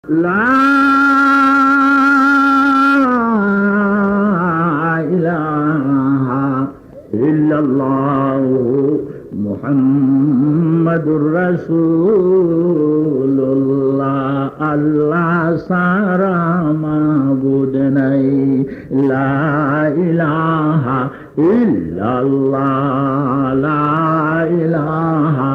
লা ইলাহা ইল্লাল্লাহু মুহাম্মাদুর রাসূলুল্লাহ। আল্লাহ সারা মাবুদ নাই, লা ইলাহা ইল্লাল্লাহ, লা ইলাহা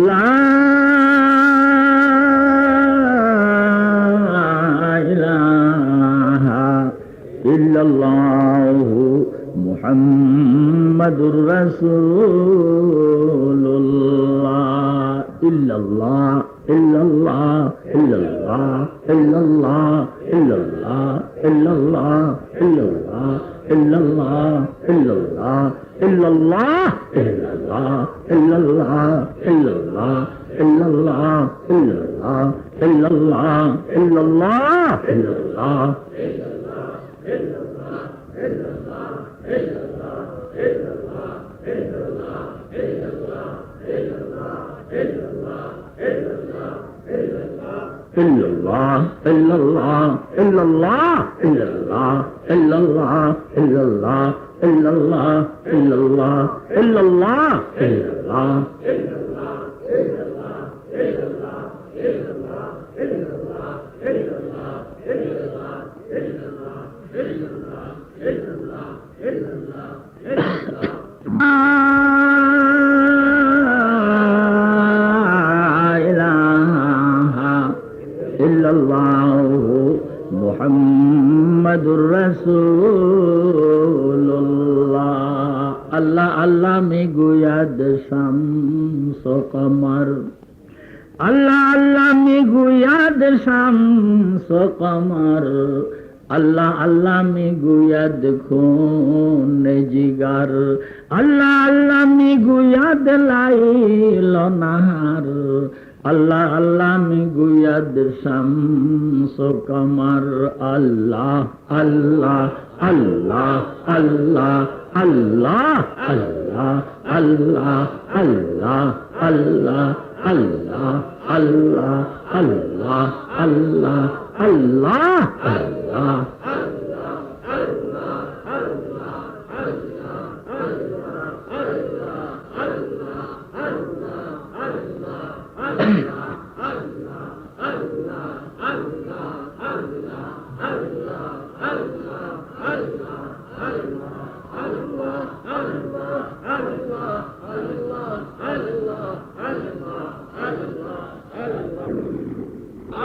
লা ইলাহা ইল্লাল্লাহু মুহাম্মাদুর রাসূলুল্লাহ। ইল্লাল্লাহ ইল্লাল্লাহ ইল্লাল্লাহ ইল্লাল্লাহ ইল্লাল্লাহ ইল্লাল্লাহ ইল্লাল্লাহ ইল্লাল্লাহ ইল্লাল্লাহ ইল্লাল্লাহ ইল্লাল্লাহ ইল্লাল্লাহ ইল্লাল্লাহ ইল্লাল্লাহ ইল্লাল্লাহ ইল্লাল্লাহ ইল্লাল্লাহ ইল্লাল্লাহ illallah illallah illallah illallah illallah illallah illallah illallah illallah illallah মুহাম্মাদুর রাসূলুল্লাহ। আল্লাহ আল্লাহ মে গুয়াদ শামস কমর, আল্লাহ আল্লাহ মে গুয়াদ শামস কমর, আল্লাহ আল্লাহ মে গুয়াদ খুন জিগার, আল্লাহ আল্লাহ মে গুয়াদ লাইল নাহার, আল্লাহ আল্লাহ মে গুয়াদ শামস কমর। আল্লাহ আল্লাহ আল্লাহ আল্লাহ আল্লাহ আল্লাহ আল্লাহ আল্লাহ আল্লাহ আল্লাহ আল্লাহ আল্লাহ আল্লাহ আল্লাহ আল্লাহ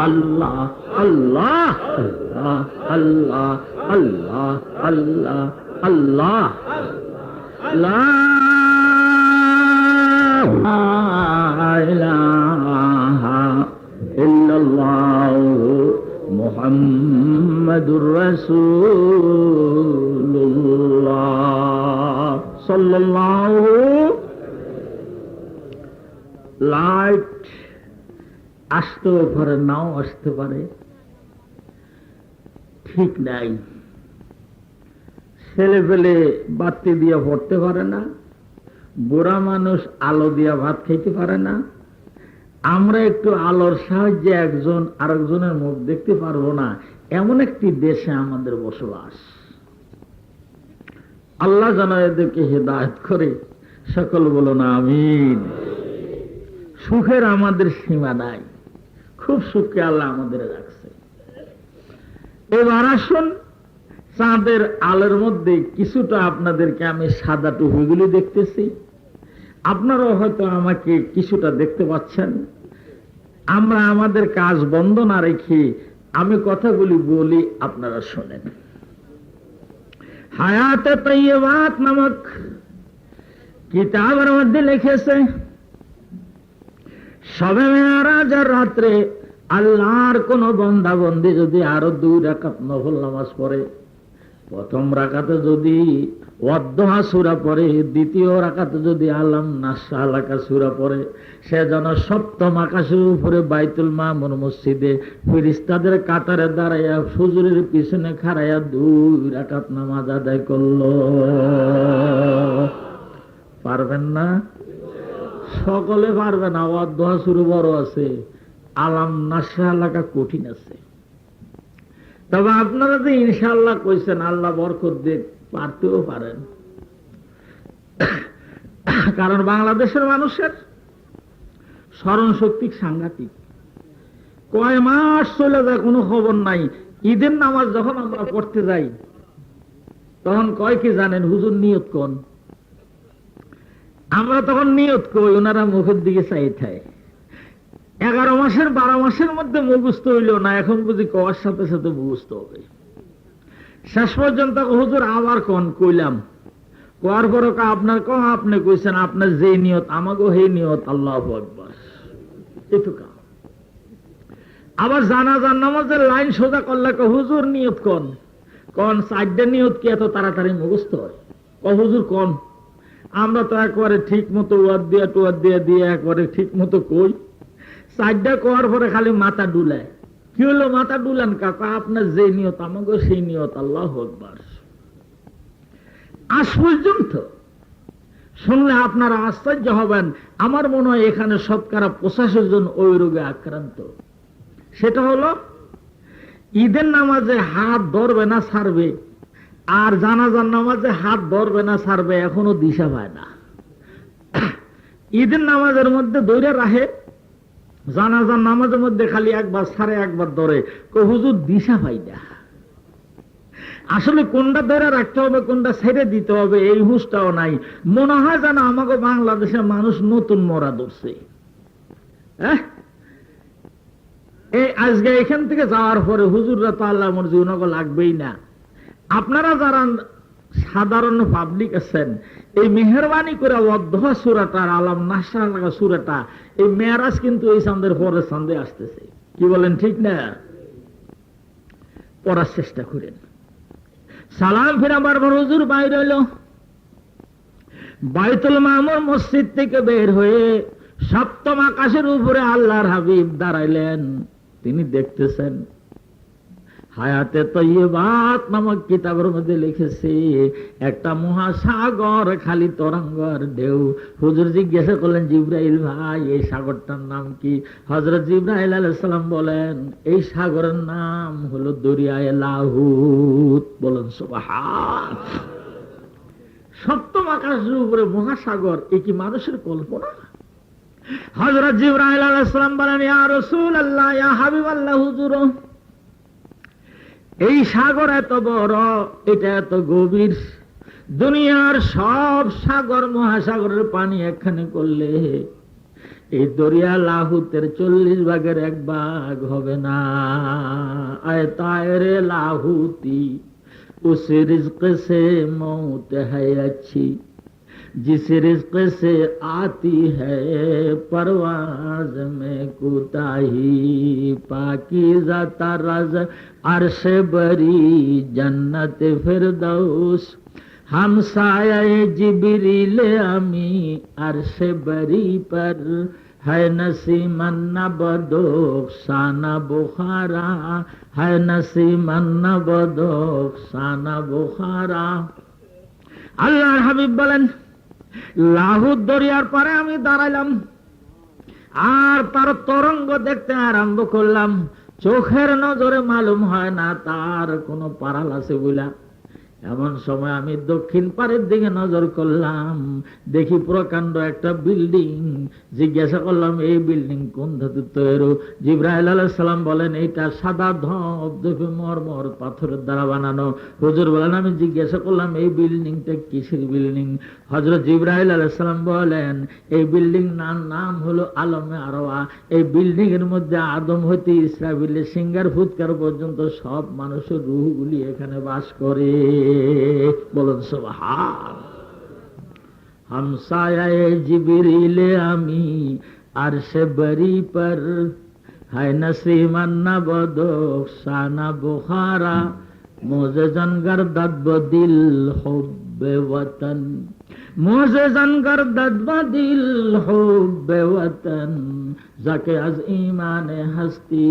Allah Allah Allah Allah Allah Allah La ilaha illallah Muhammadur Rasulullah sallallahu light আসতেও পারে নাও আসতে পারে, ঠিক নাই। ছেলে পেলে বাতি দিয়ে পড়তে পারে না, বুড়া মানুষ আলো দিয়া ভাত খাইতে পারে না। আমরা একটু আলোর সাহায্যে একজন আরেকজনের মুখ দেখতে পারবো না, এমন একটি দেশে আমাদের বসবাস। আল্লাহ যেন এদেরকে হেদায়েত করে, সকল বলো না আমিন। সুখের আমাদের সীমা নাই, খুব সুখে আল্লাহ আমাদের রাখছে। এবার আসুন, চাঁদের আলোর মধ্যে কিছুটা আপনাদেরকে আমি সাদা টুপিগুলি দেখতেছি, আপনারাও হয়তো আমাকে কিছুটা দেখতে পাচ্ছেন। আমরা আমাদের কাজ বন্ধ না রেখে আমি কথাগুলি বলি, আপনারা শোনেন। হায়াতে তৈয়বাত নামক কিতাবের মধ্যে লিখেছে, শবে মেরাজের রাত্রে আল্লাহর কোন বান্দা বান্দি যদি আরো 2 রাকাত নফল নামাজ পড়ে, প্রথম রাকাতে যদি ওয়াদ্দুহা সূরা পড়ে, দ্বিতীয় রাকাতে যদি আলাম নাশরাহ সূরা পড়ে, সে যেন সপ্তম আকাশের উপরে বাইতুল মামুর মসজিদে ফেরেশতাদের কাতারে দাঁড়াইয়া হুজুরের পিছনে খাড়াইয়া 2 রাকাত নামাজ আদায় করলো। পারবেন না? সকলে পারবে না। ওয়াদ্দুহা সূরা বড় আছে, আলাম নাশরাহ কঠিন আছে। তবে আপনারা যে ইনশাআল্লাহ কইছেন, আল্লাহ বরকত দিক, পারতেও পারেন। কারণ বাংলাদেশের মানুষের স্মরণ শক্তি সাংঘাতিক। কয় মাস চলে যায় কোনো খবর নাই। ঈদের নামাজ যখন আমরা পড়তে যাই তখন কয় কি জানেন, হুজুর নিয়ত কোন? আমরা তখন নিয়ত কই, ওনারা মুখের দিকে চাইথায়। 11 মাসের 12 মাসের মধ্যে মুখস্থ হইল না, এখন বুঝি কওয়ার সাথে সাথে মুখস্থ হবে। শেষ পর্যন্ত হুজুর আবার কোন কইলাম, কোয়ার পর আপনার কম, আপনি কইছেন আপনার যে নিয়ত আমাকেও সেই নিয়ত, আল্লাহু আকবার, এটুকা। আবার জানাজার নামাজের লাইন সোজা করলে হুজুর নিয়ত কোন? 4টা নিয়ত কি এত তাড়াতাড়ি মুখস্থ হয়? হুজুর কোন? আমরা তো একবারে ঠিক মতো ওয়াদ দিয়া টুয়াদ দিয়া দিয়ে একবারে ঠিক মতো কই। 4টা কোয়ার পরে খালি মাথা ডুলায়। কি হলো মাথা ডুলান? কাকা আপনার যে নিয়ত আমাকেও সেই নিয়ত, আল্লাহু আকবার। আজ পর্যন্ত শুনলে আপনারা আশ্চর্য হবেন। আমার মনে হয় এখানে শতকরা 85 জন ওই রোগে আক্রান্ত। সেটা হলো ঈদের নামাজে হাত ধরবে না ছাড়বে, আর জানাজার নামাজে হাত ধরবে না ছাড়বে, এখনো দিশা পায় না। ঈদের নামাজের মধ্যে দৌড়ে রাখে, জানাজার নামাজের মধ্যে খালি একবার ছাড়ে একবার ধরে, হুজুর দিশা পাই না। আসলে কোনটা ধরে রাখতে হবে কোনটা ছেড়ে দিতে হবে এই হুঁশটাও নাই। মনে হয় যেন আমাকে বাংলাদেশের মানুষ নতুন মরা ধরছে। এই আজকে এখান থেকে যাওয়ার পরে হুজুররা তো আল্লাহ আমার জীবনকে লাগবেই না। আপনারা যারা সাধারণ পাবলিক আছেন, এই মেহরবানি করে ওয়াদ্দুহা সূরাটা আর আলাম নাশরাহ সূরাটা, এই মেরাজ কিন্তু এই চাঁদের পরের চাঁদে আসতেছে। কি বলেন, ঠিক না? পড়ার চেষ্টা করেন। সালাম ফিরাবার পর হুজুর বাইর হইল, বাইতুল মামুর মসজিদ থেকে বের হয়ে সপ্তম আকাশের উপরে আল্লাহর হাবিব দাঁড়াইলেন। তিনি দেখতেছেন, হায়াতে তয়্যিবাত নামক কিতাবের মধ্যে লিখেছে একটা মহাসাগর, খালি তরঙ্গর ঢেউ। হুজুর জিজ্ঞাসা করলেন, জিবরাইল ভাই এই সাগরটার নাম কি? হযরত জিবরাইল আলাইহিস সালাম বলেন, এই সাগরের নাম হলো দরিয়ায়ে লাহুত। বলেন সুবহান। সপ্তম আকাশের উপরে মহাসাগর, এ কি মানুষের কল্পনা? হযরত জিবরাইল আলাইহিস সালাম বলেন, ইয়া রাসূলুল্লাহ, ইয়া হাবিবাল্লাহ, হুজুর এই সাগর এত বড়, এটা এত গভীর, দুনিয়ার সব সাগর মহাসাগরের পানি একখানে করলে এই দরিয়া লাহুতের 40 ভাগের 1 ভাগ হবে না। আয় তায়রে লাহুতি উস রিজক সে মৌত है अच्छी, जिस रिज़्क़ से आती है परवाज़ में कोताही, पाकीज़ा तरज़ अर्श बरी जन्नत फिरदौस, हमसाये जिब्रील अमी अर्श बरी पर है नसीमन नबदोख साना बुखारा, है नसीमन नबदोख साना बुखारा। আল্লাহর হাবিব বলেন, লাহুত দরিয়ার পারে আমি দাঁড়াইলাম আর তার তরঙ্গ দেখতে আরম্ভ করলাম। চোখের নজরে মালুম হয় না তার কোনো পারাল আছে বলে। এমন সময় আমি দক্ষিণ পারের দিকে নজর করলাম, দেখি প্রকাণ্ড একটা বিল্ডিং। জিজ্ঞাসা করলাম, এই বিল্ডিং কোন ধাতুর তৈরি? জিবরাইল আলাইহিস সালাম বলেন, এইটা সাদা ধবধবে মরমর পাথরের দ্বারা বানানো। হুজুর বলেন, আমি জিজ্ঞাসা করলাম, এই বিল্ডিংটা কিসের বিল্ডিং? হযরত জিবরাইল আলাইহিস সালাম বলেন, এই বিল্ডিং নাম হলো আলমে আরওয়া। এই বিল্ডিং এর মধ্যে আদম হইতে ইসরাফিলের সিঙ্গার ফুৎকার পর্যন্ত সব মানুষের রূহগুলি এখানে বাস করে। বলুন সুবহান। हमसाये जिब्रील अमी अर्श बरी पर है नसीमन नबदोख साना बुखारा, मुझे जनगर दद बदिल हुब्बे वतन, मुझे जनगर दद बदिल हुब्बे वतन, जाके अज ईमान हस्ती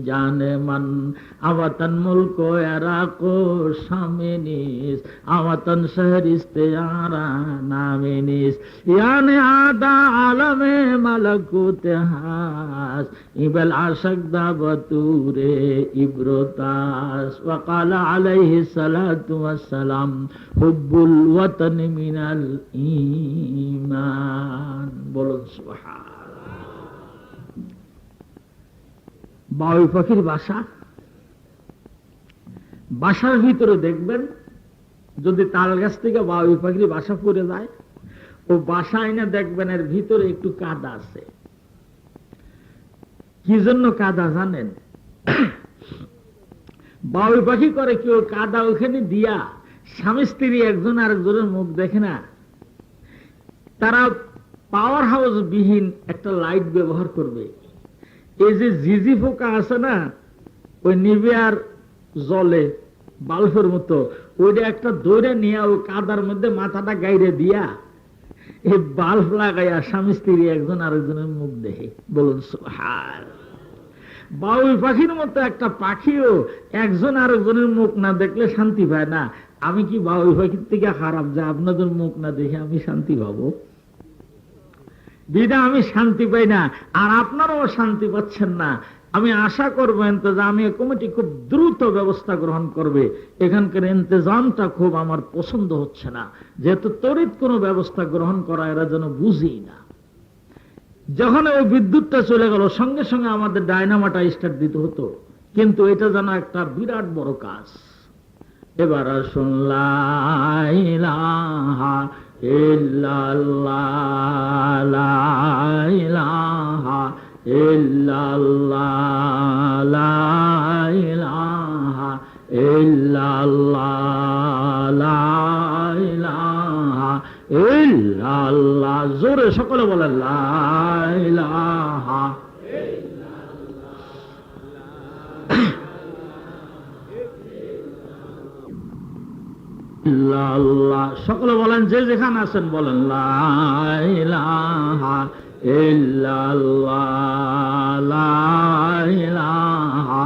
जाने मन, आवतन मुल्को इराको शामिनीस, आवतन शहरिस्ते आरा नामिनीस, याने आदा आलमे मलकुते हास, इबल आशक दा बतूरे इब्रोतास, वकाला अलैहि सलातु वस्सलाम, हुब्बुल वतन मिनल ईमान। बोलो सुभान। বাউই পাখির বাসা, বাসার ভিতরে দেখবেন যদি তাল গাছ থেকে বাউই পাখির বাসা পড়ে যায়, ও বাসা আইনা দেখবেন এর ভিতরে একটু কাদা আছে। কি জন্য কাদা জানেন? বাউই পাখি করে কেউ কাদা ওখানে দিয়া স্বামী স্ত্রী একজন আরেকজনের মুখ দেখে না, তারা পাওয়ার হাউস বিহীন একটা লাইট ব্যবহার করবে। এই যে জিজি পোকা আছে না, ওই নিভিয়ার জলে বাল্বের মতো, ওইটা একটা দৌড়ে নিয়ে ওই কাদার মধ্যে মাথাটা গাইরে দিয়া এই বাল্ব লাগাইয়া স্বামী স্ত্রী একজন আরেকজনের মুখ দেখে। বলুন সুবহান। বাউই পাখির মতো একটা পাখিও একজন আরেকজনের মুখ না দেখলে শান্তি পায় না। আমি কি বাউই পাখির থেকে খারাপ যে আপনাদের মুখ না দেখে আমি শান্তি পাবো? বিনা আমি শান্তি পাই না, আর আপনারাও শান্তি পাচ্ছেন না। আমি আশা করবো ইন্তজামিয়া কমিটি খুব দ্রুত ব্যবস্থা গ্রহণ করবে। এখানকার ইন্তজামটা খুব আমার পছন্দ হচ্ছে না, যেহেতু তড়িৎ কোনো ব্যবস্থা গ্রহণ করা এরা যেন বুঝি না। যখন ওই বিদ্যুৎটা চলে গেল সঙ্গে সঙ্গে আমাদের ডায়নামাটা স্টার্ট দিতে হতো, কিন্তু এটা যেন একটা বিরাট বড় কাজ। এবার শুনলাম ইলাহা ইল্লাল্লাহ, লা ইলাহা ইল্লাল্লাহ, লা ইলাহা ইল্লাল্লাহ, লা ইলাহা ইল্লাল্লাহ। জোরে সকলে বলেন লা ইলাহা ইল্লাল্লাহ। সকলে বলেন, যে যেখানে আছেন বলেন লা ইলাহা ইল্লাল্লাহ, লা ইলাহা।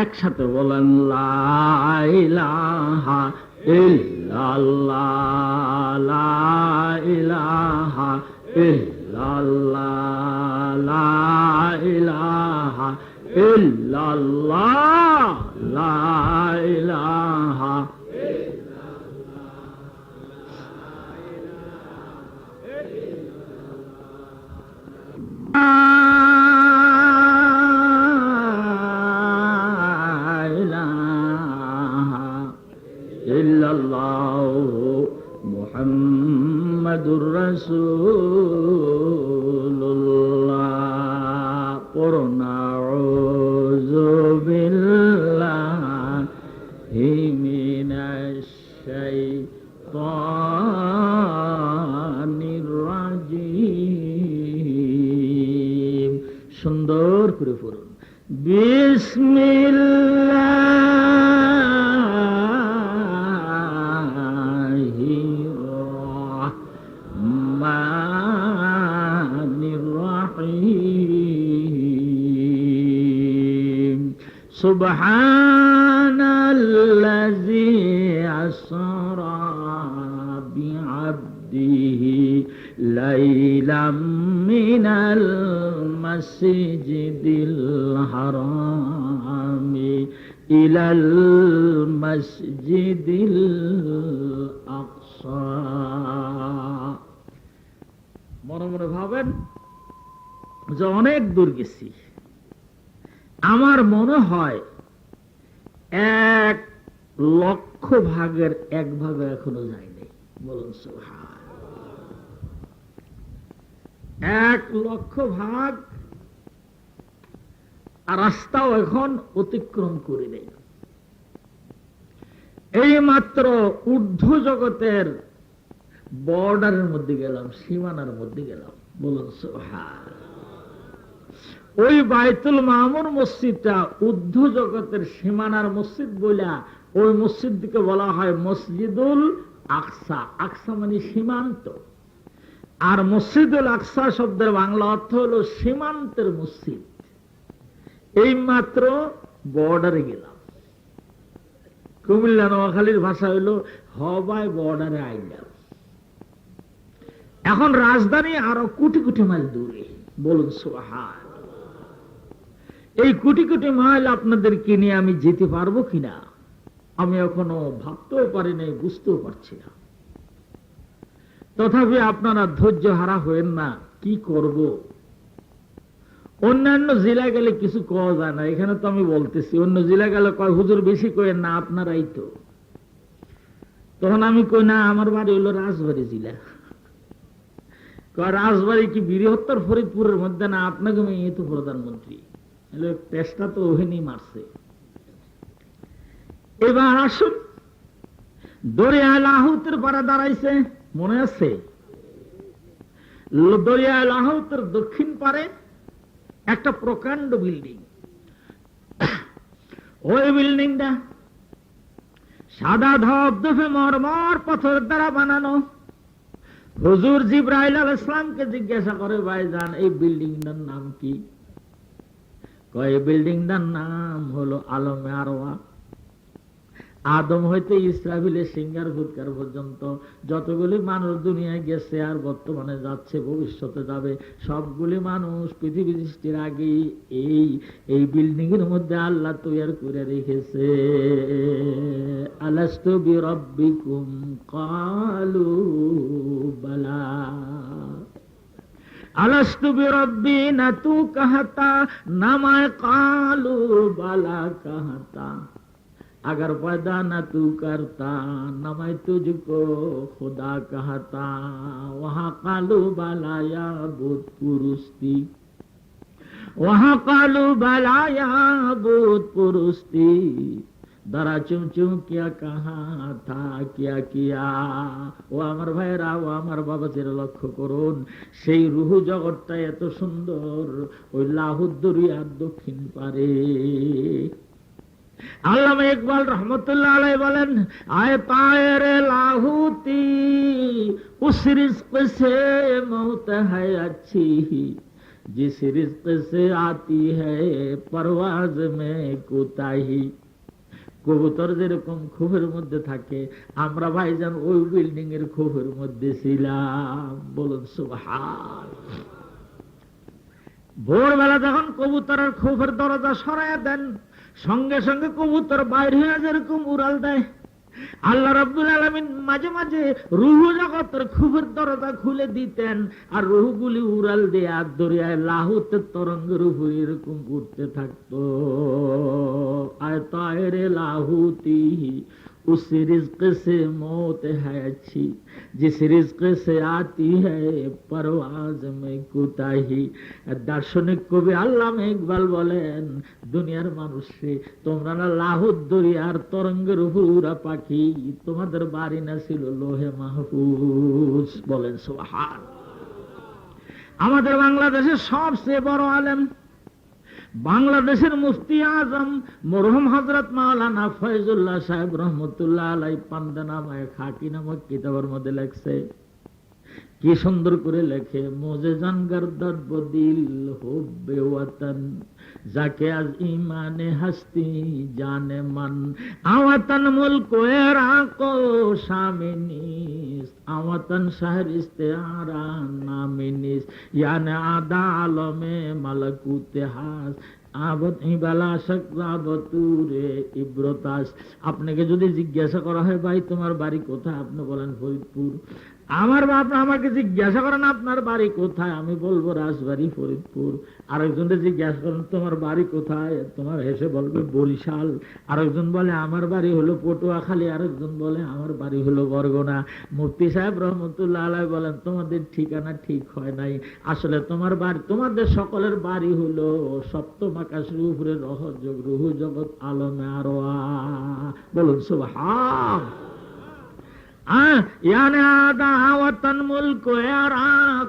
একসাথে বলেন লা ইলাহা ইল্লাল্লাহ, লা ইলাহা ইল্লাল্লাহ, লা ইলাহা ইল্লাল্লাহ, লা ইলাহা। মুহাম্মাদুর রাসূলুল্লাহ। পড়ুন আউযু বিল্লাহি মিনাশ শাইতানির রাজীম। সুন্দর করে পড়ুন। বিসমিল্লাহ সুবহানাল্লাযী আসরা বিআবদিহি লাইলাম মিনাল মাসজিদিল হারামি ইলাল মাসজিদিল আকসা। মনে মনে ভাবেন যে অনেক দূর গেছি। আমার মনে হয় 1,00,000 ভাগের 1 ভাগ এখনো যায়নি। বলুন সুবহান। 1,00,000 ভাগ আর রাস্তাও এখন অতিক্রম করে নেই। এই মাত্র ঊর্ধ্ব জগতের বর্ডারের মধ্যে গেলাম, সীমানার মধ্যে গেলাম, বলুন সুবহান। ওই বাইতুল মামুর মসজিদটা ঊর্ধ্ব জগতের সীমানার মসজিদ বলে, ওই মসজিদকে বলা হয় মসজিদুল আকসা। আকসা মানে সীমান্ত, আর মসজিদুল আকসা শব্দের বাংলা অর্থ হলো সীমান্তের মসজিদ। এই মাত্র বর্ডারে গেলাম। কুমিল্লা নোয়াখালীর ভাষা হইল হবায় বর্ডারে আইলাম। এখন রাজধানী আরো কোটি কোটি মাইল দূরে, বলুন সুবহান। এই কোটি কোটি মাইল আপনাদেরকে নিয়ে আমি যেতে পারবো কিনা আমি এখনো ভাবতেও পারি নাই, বুঝতেও পারছি না। তথাপি আপনারা ধৈর্য হারা হয়েন না, কি করব। অন্যান্য জেলা গেলে কিছু কওয়া যায় না, এখানে তো আমি বলতেছি। অন্য জেলা গেলে কয় হুজুর বেশি কয়েন না, আপনারাই তো। তখন আমি কই না, আমার বাড়ি হইল রাজবাড়ী জেলা। রাজবাড়ী কি বৃহত্তর ফরিদপুরের মধ্যে না? আপনাকে মেয়ে তো প্রধানমন্ত্রী, টেস্টটা তো ওখানেই মারছে। এবার আসুন, দরিয়া লাহুতের পাড়া দাঁড়াইছে, মনে আছে? দরিয়া লাহুতের দক্ষিণ পারে একটা প্রকাণ্ড বিল্ডিং। ওই বিল্ডিংটা সাদা ধবধবে মরমর পাথর দ্বারা বানানো। হুজুর জিবরাইল আলাইহিস সালামকে জিজ্ঞাসা করে, ভাইজান এই বিল্ডিংটার নাম কি? কয় বিল্ডিংটার নাম হলো আলমে আরওয়া। আদম হইতে ইসরাফিলের সিঙ্গার ফুৎকার পর্যন্ত যতগুলি মানুষ দুনিয়ায় গেছে আর বর্তমানে যাচ্ছে, ভবিষ্যতে যাবে, সবগুলি মানুষ পৃথিবী সৃষ্টির আগে এই বিল্ডিং এর মধ্যে আল্লাহ তৈরি করে রেখেছে। আলাস্তু বিরাব্বিকুম ক্বালু বালা আলাস্তু বিরাব্বিনা তু কাহাতা নামায় ক্বালু বালা কাহাতা अगर पैदा न तू करता न मैं तुझको खुदा कहता वहाँ कालू बालाया भूत पुरुष थी वहाँ कालू बालाया भूत पुरुष थी दरा चुम चुम क्या कहा था क्या किया। ও আমার ভাইরা, ও আমার বাবাজিরা, লক্ষ্য করুন, সেই রুহু জগৎটা এত সুন্দর ওই লাহুদ দরিয়ার দক্ষিণ পারে। আল্লামা ইকবাল রহমতুল্লাহ আলাইহি বলেন, আয়ে তায়েরে লাহুতি উস রিজক সে মৌত है अच्छी जिस रिज्क से आती है परवाज में कोताही। কবুতর যেরকম খোপের মধ্যে থাকে, আমরা ভাইজান ওই বিল্ডিং এর খোপের মধ্যে ছিলাম, বলুন সুবহান। ভোরবেলা যখন কবুতরের খোপের দরজা সরাইয়া দেন, সঙ্গে সঙ্গে কবুতর বাইরে হয়ে যেরকম উড়াল দেয়, আল্লাহ রাব্বুল আলামিন মাঝে মাঝে রুহু জগতের খোপের দরজা খুলে দিতেন, আর রুহগুলি উড়াল দিয়ে আর দরিয়ায় লাহুতের তরঙ্গের উপর এরকম উঠতে থাকতো। আয় তায়েরে লাহুতি उस रिज्क से मौत है अच्छी जिस रिज्क से आती है परवाज में कोताही। দার্শনিক কবি আল্লামা ইকবাল বলেন, দুনিয়ার মানুষে তোমরা না লাহুদ দরিয়ার তরঙ্গের উপর উড়া পাখি, তোমাদের বাড়ি না ছিল লোহে মাহফুজ, বলেন সুবহান। আমাদের বাংলাদেশের সবচেয়ে বড় আলেম, বাংলাদেশের মুফতি আজম মরহুম হযরত মাওলানা ফয়জুল্লাহ সাহেব রহমতুল্লাহ আলাইহি পান্দানামায়ে খাকি নামক কিতাবের মধ্যে লেখছে, কি সুন্দর করে লেখে, মোজে জান গর্দত বদিল হুব্বে ওয়াতন যাকে আজ ইমানে হস্তি জানে মন আওয়াতন মুলক ইরাকো শামিনিস আওয়াতন শহর ইস্তেআরা নামিনিস ইয়ানে আদা আলমে মালাকুতে হাস আবদ ইবালা শাকরাবতুরে ইব্রতাস। আপনাকে যদি জিজ্ঞাসা করা হয়, ভাই তোমার বাড়ি কোথায়, আপনি বলেন ফরিদপুর। আমার বাপ আমাকে জিজ্ঞাসা করেন আপনার বাড়ি কোথায়, আমি বলবো রাজবাড়ি ফরিদপুর। আরেকজনকে জিজ্ঞাসা করেন তোমার বাড়ি কোথায়, তোমার হেসে বলবে বরিশাল। আরেকজন বলে আমার বাড়ি হলো পটুয়াখালী, আরেকজন বলে আমার বাড়ি হলো বরগুনা। মুফতি সাহেব রহমতুল্লাহ আলাইহি বলেন তোমাদের ঠিকানা ঠিক হয় নাই, আসলে তোমার বাড়ি, তোমাদের সকলের বাড়ি হলো সপ্তম আকাশের উপরে রুহু জগৎ আলমে আরওয়া। বলুন সুবহান। याने आदा आवतन मुल्क यारा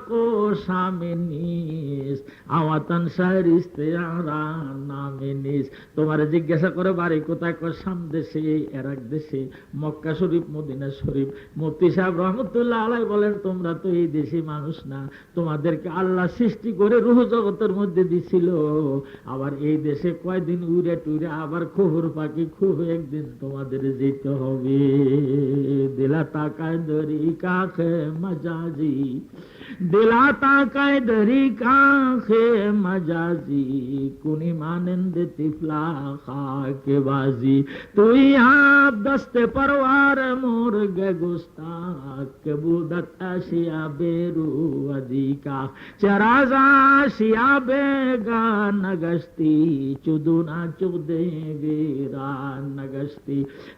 को सामिनिस आवतन शहरिस्ते यारा नामिनिस। তোমার জিজ্ঞাসা করে বাড়ি কোথায়, কো শাম দেশে, ইরাক দেশে, মক্কা শরীফ, মদিনা শরীফ। মুফতি সাহেব রহমতুল্লাহ আলাইহি বলেন তোমরা তো এই দেশি মানুষ না, তোমাদেরকে আল্লাহ সৃষ্টি করে রূহ জগতের মধ্যে দিছিল, আবার এই দেশে কয়দিন উড়ে টুরে আবার খবর পাখি খুব একদিন তোমাদের যেতে হবে। দিলা তাকায় দরি কাখে মজাজি, দিলা তাকায় দরি কাখে মজাজি, কুনি মানেন্দে তিফলা খাকে বাজি, তুই আপ দস্তে পরওয়ার মুর্গে গুস্তাখ কে বুদত আশিয়া বেরু আদিকা চরাজা শিয়া বেগা নগস্তি চুদুনা চুদে বেরা নগস্তি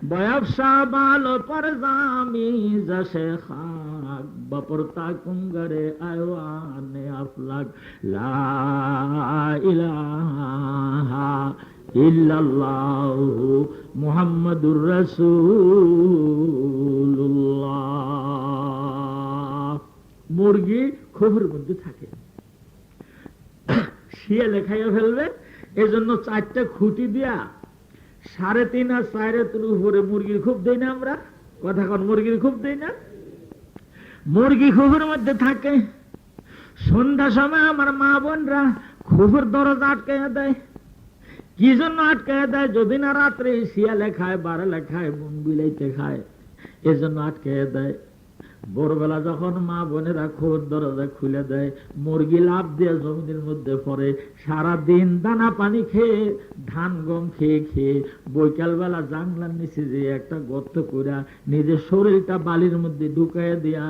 বয়বসা বাল পরজামি জশে খাক বপরতা কুঙ্গরে আয়ওয়ানে আফলাক লা ইলাহা ইল্লাল্লাহু মুহাম্মাদুর রাসূলুল্লাহ। মুরগি খোপের মধ্যে থাকে, শিয়ালে খাইয়া ফেলবে, এজন্য 4টা খুঁটি দিয়া 3.5 আর 4 হাতের উপরে মুরগির খুব দেই না আমরা, কথা কন, মুরগির খুব দেই না, মুরগি খোপের মধ্যে থাকে। সন্ধ্যা সময় আমার মা বোনরা খোপের দরজা আটকাইয়া দেয়। কি জন্য আটকাইয়া দেয়? যদি না রাত্রে শিয়ালে খায়, বারেলে খায়, বন বিলাইতে খায়, এজন্য আটকাইয়া দেয়। ভোরবেলা যখন মা বোনেরা খোপের দরজা খুলে দেয়, মুরগি লাফ দিয়ে জমিনের মধ্যে পড়ে, সারাদিন দানা পানি খেয়ে, ধান গম খেয়ে খেয়ে বৈকাল বেলা জাংলার নিচে যে একটা গর্ত করে নিজের শরীরটা বালির মধ্যে ঢুকাইয়া দিয়া,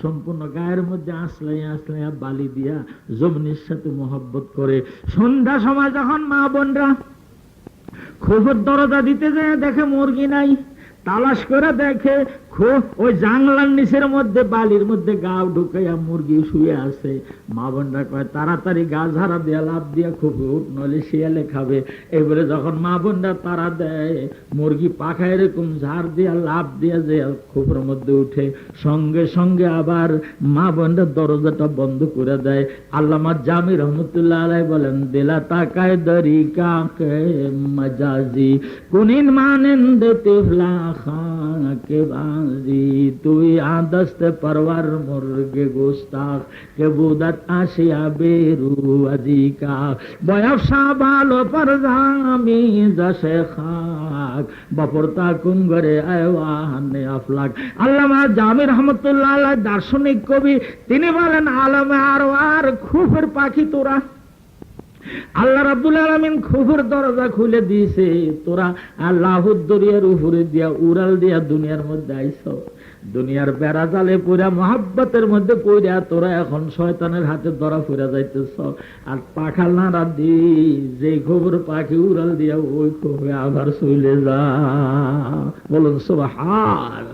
সম্পূর্ণ গায়ের মধ্যে আসলাইয়া আসলাইয়া বালি দিয়া জমিনের সাথে মহব্বত করে। সন্ধ্যা সময় যখন মা বোনরা খোপের দরজা দিতে যায়, দেখে মুরগি নাই, তালাশ করে দেখে ওই জাংলার নিচের মধ্যে বালির মধ্যে গা ঢুকাইয়া মুরগি শুয়ে আছে। মা বোনরা কয় তাড়াতাড়ি গা ঝাড়া দিয়া লাভ দিয়া খুব উঠ, নইলে শিয়ালে খাবে। এবারে যখন মা বোনরা তারা দেয়, মুরগি পাখা এরকম ঝাড় দিয়া লাভ দিয়া যে খোপের মধ্যে উঠে, সঙ্গে সঙ্গে আবার মা বোনরা দরজাটা বন্ধ করে দেয়। আল্লামা জামি রহমতুল্লাহ আলাইহি বলেন দিলা তাকায় দরি কাকে মজাজি কুনিন মানেন্দে তিফলা খাকে বাজি, তুই আদস্ত পরওয়ার মুর্গে গোস্তাখ কে বুদত আশিয়া বেরু আজিকা বয়সা ভালো পরজামি জশে খাক বপরতা কুঙ্গরে আয়ওয়ানে আফলাক। আল্লামা জামি রহমতুল্লাহ আলাইহি দার্শনিক কবি, তিনি বলেন আলমে আরওয়ার খুফের পাখি তোরা, আল্লাহ রাব্বুল আলামিন খুফের দরজা খুলে দিয়েছে, তোরা আল্লাহর দরিয়ার উপরে দিয়া উড়াল দিয়া দুনিয়ার মধ্যে আইছো, দুনিয়ার বেড়া জালে পড়া মহাব্বতের মধ্যে পড়া তোরা এখন শয়তানের হাতে ধরা পড়া যাইতেছ। আর পাখা নাড়া দি যে খবর পাখি উড়াল দিয়া ওই খবরে আবার চলে যা। বলুন সুবহান।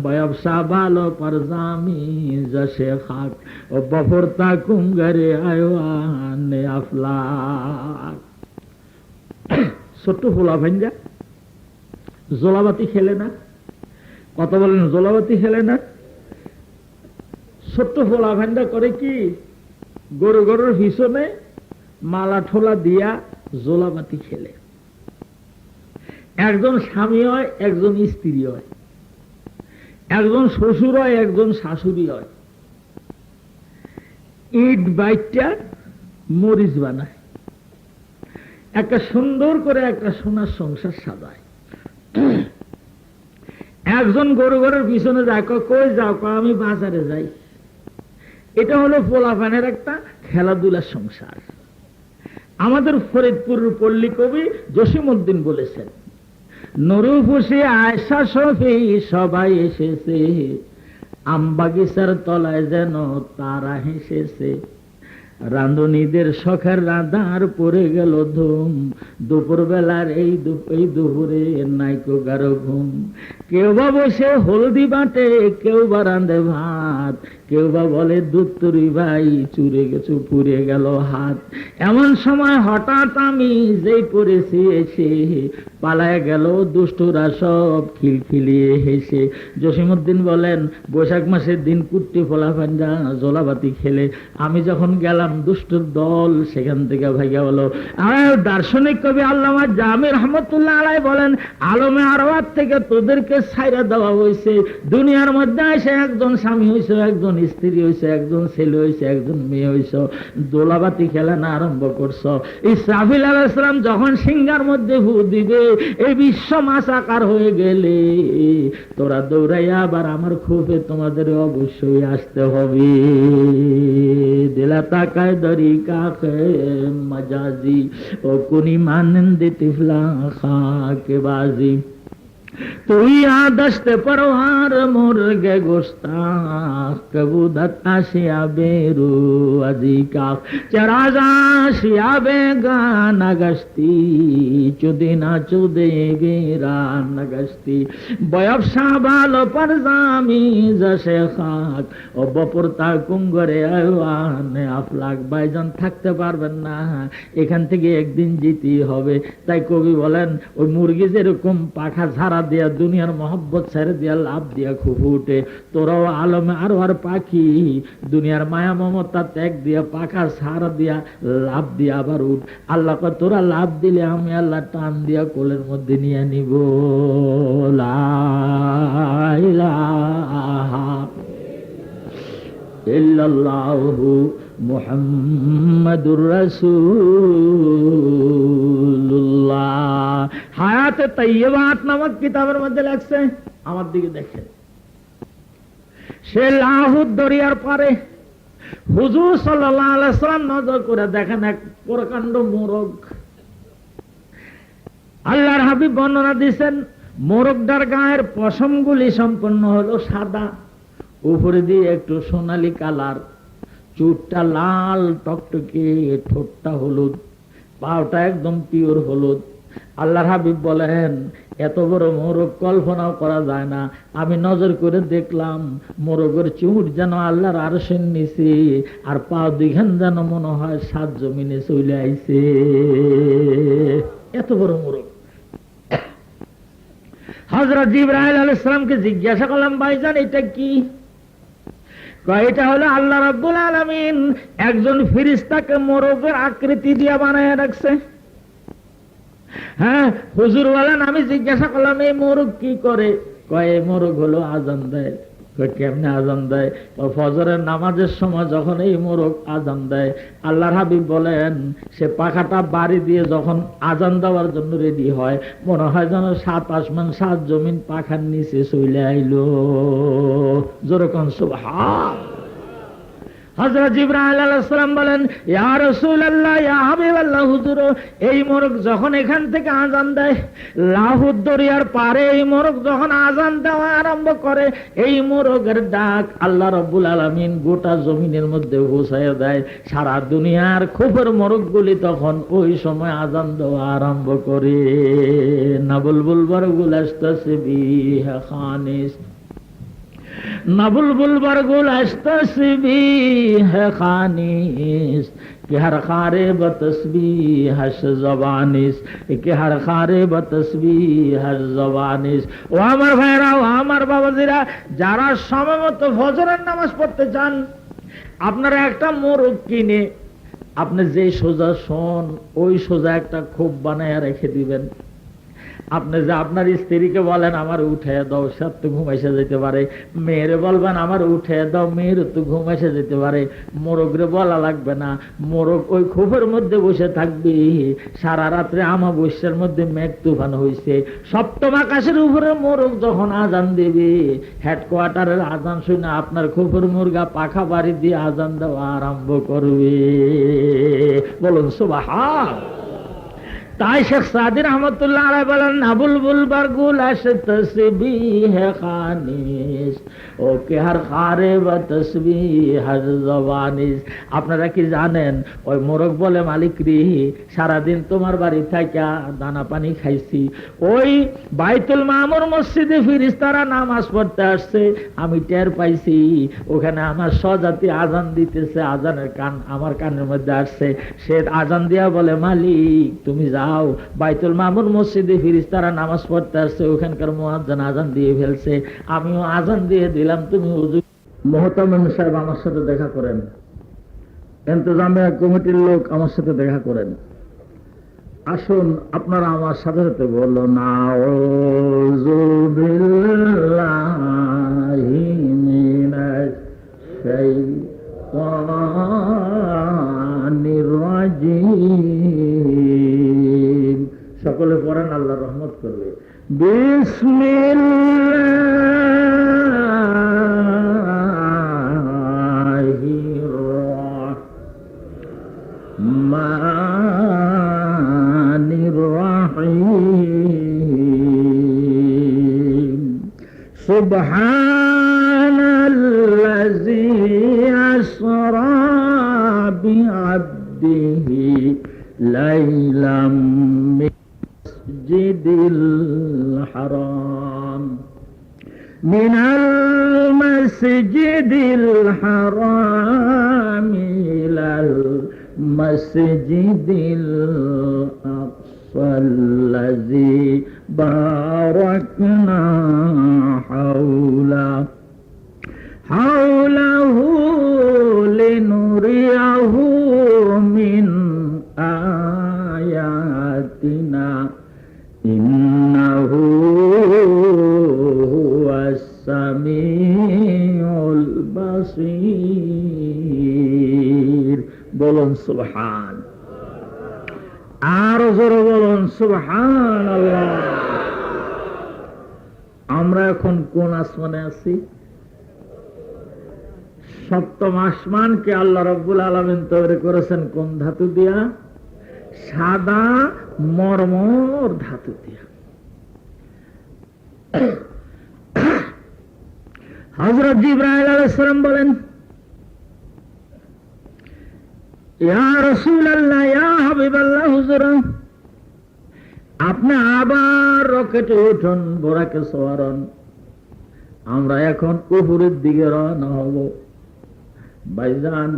ব্যবসা ভালো পরজামি জশে খাক ও বফরতা কুঙ্গারে আয়ওয়ানে আফলাক। ছোট্ট ফোলা ভাঞ্জা জোলাবাতি খেলে না, কত বলেন জোলাবাতি খেলে না? ছোট্ট ফোলা ভান্ডা করে কি, গরু গরুর পিছনে মালা ঠোলা দিয়া জোলাবাতি খেলে। একজন স্বামী হয়, একজন স্ত্রী হয়, একজন শ্বশুর হয়, একজন শাশুড়ি হয়। ইট বাইটটা মরিচ বানায়, একটা সুন্দর করে একটা সোনার সংসার সাজায়। একজন গরু গরুর পিছনে যায়, কই যাও? আমি বাজারে যাই। এটা হলো পোলাপানের একটা খেলাধুলার সংসার। আমাদের ফরিদপুরের পল্লী কবি জসিমউদ্দিন বলেছেন, নুরুফুসি আয়সা শফি সবাই এসেছে, আম বাগিচার তলায় যেন তারা হেসেছে, রাঁধুনিদের শখের রাঁধার পড়ে গেল ধুম, দুপুর বেলার এই দুপুরে নাইকো গারো ঘুম। কেউ বা বসে হলদি বাটে, কেউ বা রাঁধে ভাত, কেউ বা বলে দুধ তরি ভাই পুড়ে গেল হাত। এমন সময় হঠাৎ আমি যেই পড়েছি এসে, পালায় গেল দুষ্টুরা সব খিলখিলিয়ে হেসে। জসিমউদ্দিন বলেন, বৈশাখ মাসের দিন কুট্টি ফোলা ফাঞ্জা জলাবাতি খেলে আমি যখন গেলাম, দুষ্টুর দল সেখান থেকে ভাইগা বলো। দার্শনিক কবি আল্লামা জামি রহমতুল্লাহ আলাইহি বলেন, আলমে আরওয়াত থেকে তোদেরকে ছাইরা দেওয়া হয়েছে, দুনিয়ার মধ্যে এসে একজন স্বামী হয়েছে, একজন স্ত্রী হয়েছে, একজন ছেলে হয়েছে, একজন মেয়ে হয়েছে, দোলাবাতি খেলা না আরম্ভ করছো। ইসরাফিল আলাইহিস সালাম যখন সিংহার মধ্যে ফু দিবে, এই বিশ্ব মাসাকার হয়ে গেলে তোরা দৌড়াইয়া আবার আমার খুফে তোমাদের অবশ্যই আসতে হবে। দিলা তাকায় দরি কাকে মজাজি, ও কুনি মানন্দে তিফলা খাকে বাজি। তুই আদস্তে পরহার মুরগে গোস্তাখ, কবুদত আসিয়া বেরু আজিকা, চরাজা আসিয়া বেগা নগস্তি, চুদিনা চুদে বেরা নগস্তি। বয়বসা ভালো পরজামি জসে খাক, ও বপুরতা কুঙ্গরে আয়ওয়ানে আফলাক। ভাইজান থাকতে পারবেন না, এখান থেকে একদিন যেতে হবে। তাই কবি বলেন, ওই মুরগি যেরকম পাখা ঝাড়া দিয়া দুনিয়ার মহব্বত ছেড়ে দিয়া লাভ দিয়া খুব উঠে, তোরাও আলমে আরো আর পাখি দুনিয়ার মায়া মমতা ত্যাগ দিয়া পাখা ছাড়া দিয়া লাভ দিয়া আবার উঠ। আল্লাহ কয়, তোরা লাভ দিলে আমি আল্লাহ টান দিয়া কোলের মধ্যে নিয়ে নিব। লা ইলাহা ইল্লাল্লাহু মুহাম্মাদুর রাসূলুল্লাহ। হায়াতে তাইয়্যিবাত নামক কিতাবের মধ্যে লেখছে, আমার দিকে দেখেন, সে লাহুদ দরিয়ার পারে হুজুর সাল্লাল্লাহু আলাইহি সাল্লাম নজর করে দেখেন এক প্রকাণ্ড মোরগ। আল্লাহর হাবিব বর্ণনা দিয়েছেন, মোরগটার গায়ের পশমগুলি সম্পূর্ণ হলো সাদা, উপরে দিয়ে একটু সোনালী কালার, চুটটা লাল টকটকে, ঠোঁটটা হলুদ, পাওটা একদম পিওর হলুদ। আল্লাহর হাবিব বলেন, এত বড় মোরগ কল্পনাও করা যায় না। আমি নজর করে দেখলাম, মোরগের চুট যেন আল্লাহর আরশের নিচে, আর পা দুইখান যেন মনে হয় সাত জমিনে চলে আইছে। এত বড় মোরগ। হযরত জিবরাইল আলাইহিস সালামকে জিজ্ঞাসা করলাম, ভাইজান এটা কি? এটা হলো আল্লাহ রাব্বুল আলামিন একজন ফেরেশতাকে মোরগের আকৃতি দিয়ে বানায় রাখছে। হ্যাঁ হুজুর বলেন, আমি জিজ্ঞাসা করলাম, এই মোরগ কি করে? কয় এই মোরগ হলো আজান দেয়। কেমনে আজান দেয়? ফজরের নামাজের সময় যখন এই মোরগ আজান দেয়, আল্লাহর হাবিব বলেন, সে পাখাটা বাড়ি দিয়ে যখন আজান দেওয়ার জন্য রেডি হয়, মনে হয় যেন সাত আসমান সাত জমিন পাখার নিচে চলে আইলো। যেরকম সুবহান। হযরত জিবরাইল আলাইহিস সালাম বলেন, ইয়া রাসূলুল্লাহ, ইয়া হাবিবাল্লাহ, হুজুর এই মোরগ যখন এখান থেকে আজান দেয়, লাহুদ দরিয়ার পারে এই মোরগ যখন আজান দেওয়া আরম্ভ করে, এই মোরগের ডাক আল্লাহ রাব্বুল আলামিন গোটা জমিনের মধ্যে পৌঁছায় দেয়। সারা দুনিয়ার খুবের মোরগগুলি তখন ওই সময় আজান দেওয়া আরম্ভ করে। না বুলবুল বরগুল আস্তাসবিহ খানিস, না বুলবুল বরগুল আস্তাসবিহ খানিস, कि हर खारे बतस्बीह ज़बानिस, कि हर खारे बतस्बीह ज़बानिस। ও আমার ভাইরা, ও আমার বাবাজিরা, যারা সময় মতো ফজরের নামাজ পড়তে চান, আপনারা একটা মোরগ কিনে আপনি যে সোজা শোন, ওই সোজা একটা খোপ বানায় রেখে দিবেন। আপনি যে আপনার স্ত্রীকে বলেন আমার উঠে দাও, সে তো ঘুম এসে যেতে পারে। মেয়েরে বলবেন আমার উঠে দাও, মেয়ের তো ঘুম এসে যেতে পারে। মোরগরে বলা লাগবে না, মোরগ ওই খোপের মধ্যে বসে থাকবে। সারা রাত্রে আমাবস্যার মধ্যে মেঘ তুফান হয়েছে, সপ্তম আকাশের উপরে মোরগ যখন আজান দেবে, হেডকোয়ার্টারের আজান শুনে আপনার খোপের মুরগা পাখা বাড়ি দিয়ে আজান দেওয়া আরম্ভ করবে। বলুন সুবহান। তাই শেখ সাদি রহমতুল্লাহ আলাইহি বলেন না বুলবুল বারগুল আশ তসবিহ খানিস ও কে হর খারে বা তসবিহ হর জবানিস। আপনারা কি জানেন ওই মোরগ বলে মালিক রে সারাদিন তোমার বাড়ি থাকা দানা পানি খাইছি, ওই বাইতুল মামুর মসজিদে ফেরেশতারা নামাজ পড়তে আসছে, আমি টের পাইছি ওখানে আমার স্বজাতি আজান দিতেছে, আজানের কান আমার কানের মধ্যে আসছে। সে আজান দিয়া বলে মালিক তুমি যাও, বাইতুল মামুর মসজিদে ফেরেশতারা নামাজ পড়তে আসছে, ওখানকার মুয়াজ্জিন আজান দিয়ে ফেলছে, আমিও আজান দিয়ে দিলাম, তুমি ওযু। মুহতামিম সাহেব আমার সাথে দেখা করেন, ইন্তজামিয়া কমিটির লোক আমার সাথে দেখা করেন, আসুন আপনারা আমার সাথে সাথে বলুন আউযু বিল্লাহি মিনাশ শাইতানির রাজিম। সকলে পড়েন, আল্লাহ রহমত করবে। বিসমিল্লাহির রহমানির রহিম। সুবহানাল্লাযী আসরা বিআবদিহি লাইলাম মিনাল হারাম মিনাল মাসজিদিল হারাম ইলাল মাসজিদিল আকসাল্লাযী বারাকনা হাওলাহু লিনুরিয়াহু মিন আয়াতিনা ইন্নাহু হুয়াস সামিউল বাসীর। বলুন সুবহান, আর জোরে বলুন সুবহানাল্লাহ। আমরা এখন কোন আসমানে আছি? সপ্তম আসমানকে আল্লাহ রাব্বুল আলামিন তৈরি করেছেন কোন ধাতু দিয়া? সাদা মরমর ধাতু দিয়া। হযরত জিবরাইল আলাইহিস সালাম বলেন ইয়া রাসূলুল্লাহ ইয়া হাবিবাল্লাহ হুজুর আপনি আবার রকেটে উঠুন, বোরাকে সওয়ারন, আমরা এখন উপরের দিকে রওনা হব। ভাইজান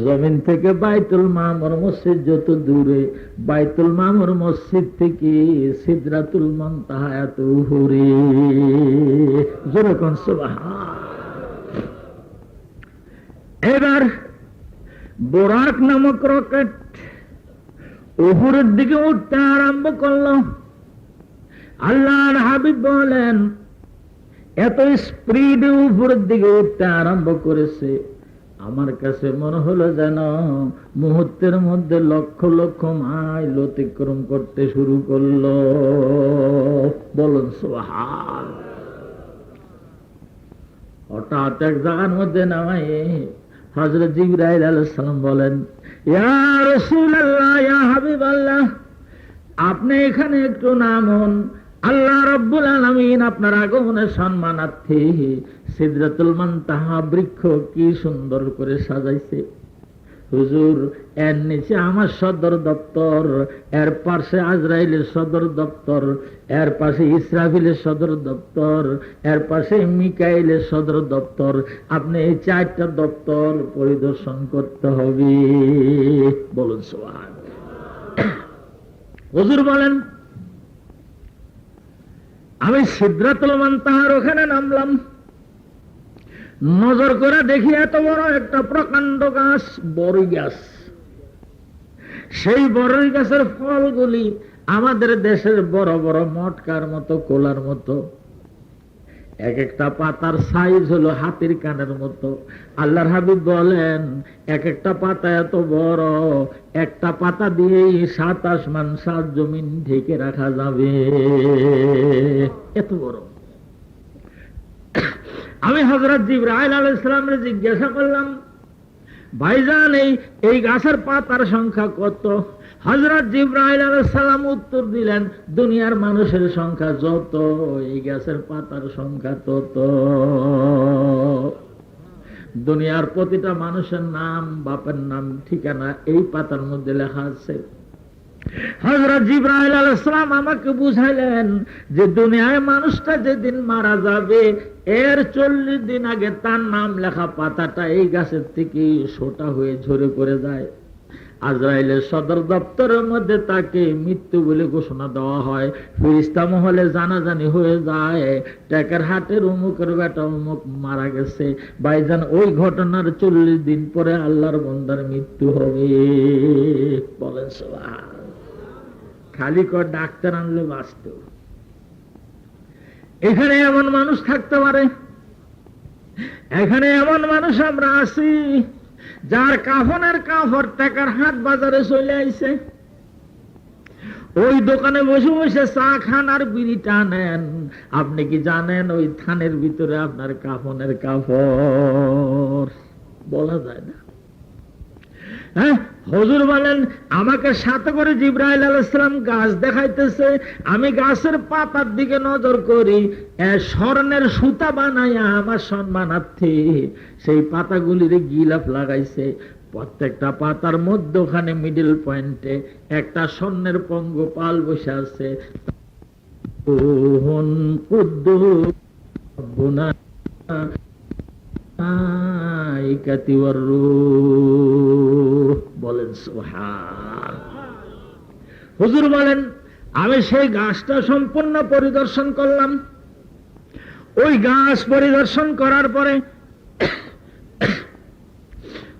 জমিন থেকে বাইতুল মামুর মসজিদ যত দূরে, বাইতুল মামুর মসজিদ থেকে সিদরাতুল মুনতাহা এত উপরে। জোরে কোন সুবহান। এবার বোরাক নামক রকেট উপরের দিকে উঠতে আরম্ভ করলো। আল্লাহর হাবিব বলেন এত স্পিডে উপরের দিকে উঠতে আরম্ভ করেছে, আমার কাছে মনে হলো যেন মুহূর্তের মধ্যে লক্ষ লক্ষ মাইল অতিক্রম করতে শুরু করলো। বলুন সুবহান। হঠাৎ এক জায়গার মধ্যে নামাই হযরত জিবরাইল আলাইহিস সালাম বলেন ইয়া রাসূলুল্লাহ ইয়া হাবিবাল্লাহ আপনি এখানে একটু নামুন, আল্লাহ রাব্বুল আলামিন আপনার আগমনের সম্মানার্থে সিদরাতুল মুনতাহা বৃক্ষ কি সুন্দর করে সাজাইছে। হুজুর এর নিচে আমার সদর দপ্তর, এর পাশে আজরাইলের সদর দপ্তর, এর পাশে ইসরাফিলের সদর দপ্তর, এর পাশে মিকাইলের সদর দপ্তর। আপনি এই চারটা দপ্তর পরিদর্শন করতে হবে। বলুন সুবহান। হুজুর বলেন আমি সিদরাতুল মুনতাহার ওখানে নামলাম, নজর করে দেখি এত বড় একটা প্রকাণ্ড গাছ, বড়ই গাছ। সেই বড়ই গাছের ফলগুলি আমাদের দেশের বড় বড় মটকার মতো, কোলার মতো। এক একটা পাতার সাইজ হলো হাতির কানের মতো। আল্লাহর হাবিব বলেন এক একটা পাতা এত বড়, একটা পাতা দিয়েই 7 আসমান 7 জমিন ঢেকে রাখা যাবে, এত বড়। আমি হযরত জিবরাইল আলাইহিস সালামকে জিজ্ঞাসা করলাম ভাইজান এই গাছের পাতার সংখ্যা কত? হযরত জিবরাইল আলাইহিস সালাম উত্তর দিলেন, দুনিয়ার মানুষের সংখ্যা যত, এই গাছের পাতার সংখ্যা তত। দুনিয়ার প্রতিটা মানুষের নাম, বাপের নাম, ঠিকানা এই পাতার মধ্যে লেখা আছে। হযরত জিবরাইল আলাইহিস সালাম আমাকে বুঝাইলেন যে দুনিয়ায় মানুষটা যেদিন মারা যাবে এর 40 দিন আগে তার নাম লেখা পাতাটা এই গাছের থেকে সোটা হয়ে ঝরে পড়ে যায়। আজরাইলের সদর দপ্তরের মধ্যে তাকে মৃত্যু বলে ঘোষণা দেওয়া হয়। ফেরেশতা মহলে জানাজানি হয়ে যায়, টাকার হাটের অমুকের বেটা অমুক মারা গেছে। ভাইজান, ওই ঘটনার 40 দিন পরে আল্লাহর বান্দার মৃত্যু হবে। বলেন সুবহান। খালি কর ডাক্তার আনলে বাঁচত। এখানে এমন মানুষ থাকতে পারে, এখানে এমন মানুষ আমরা আছি যার কাফনের কাপড় টাকার হাট বাজারে চলে আইছে, ওই দোকানে বসে বসে চা খান আর বিড়ি টানেন। আপনি কি জানেন ওই থানের ভিতরে আপনার কাফনের কাপড়? বলা যায় না। হ্যাঁ, হুজুর বলেন আমাকে সাথে করে জিবরাইল আলাইহিস সালাম গাছ দেখাইতেছে, আমি গাছের পাতার দিকে নজর করি, স্বর্ণের সুতা বানাইয়া আমার সম্মানার্থে সেই পাতাগুলির গিলাফ লাগাইছে। প্রত্যেকটা পাতার মধ্যখানে মিডল পয়েন্টে একটা স্বর্ণের পঙ্গপাল বসে আছে। বলেন সুবহান। হুজুর বলেন আমি সেই গাছটা সম্পূর্ণ পরিদর্শন করলাম। ওই গাছ পরিদর্শন করার পরে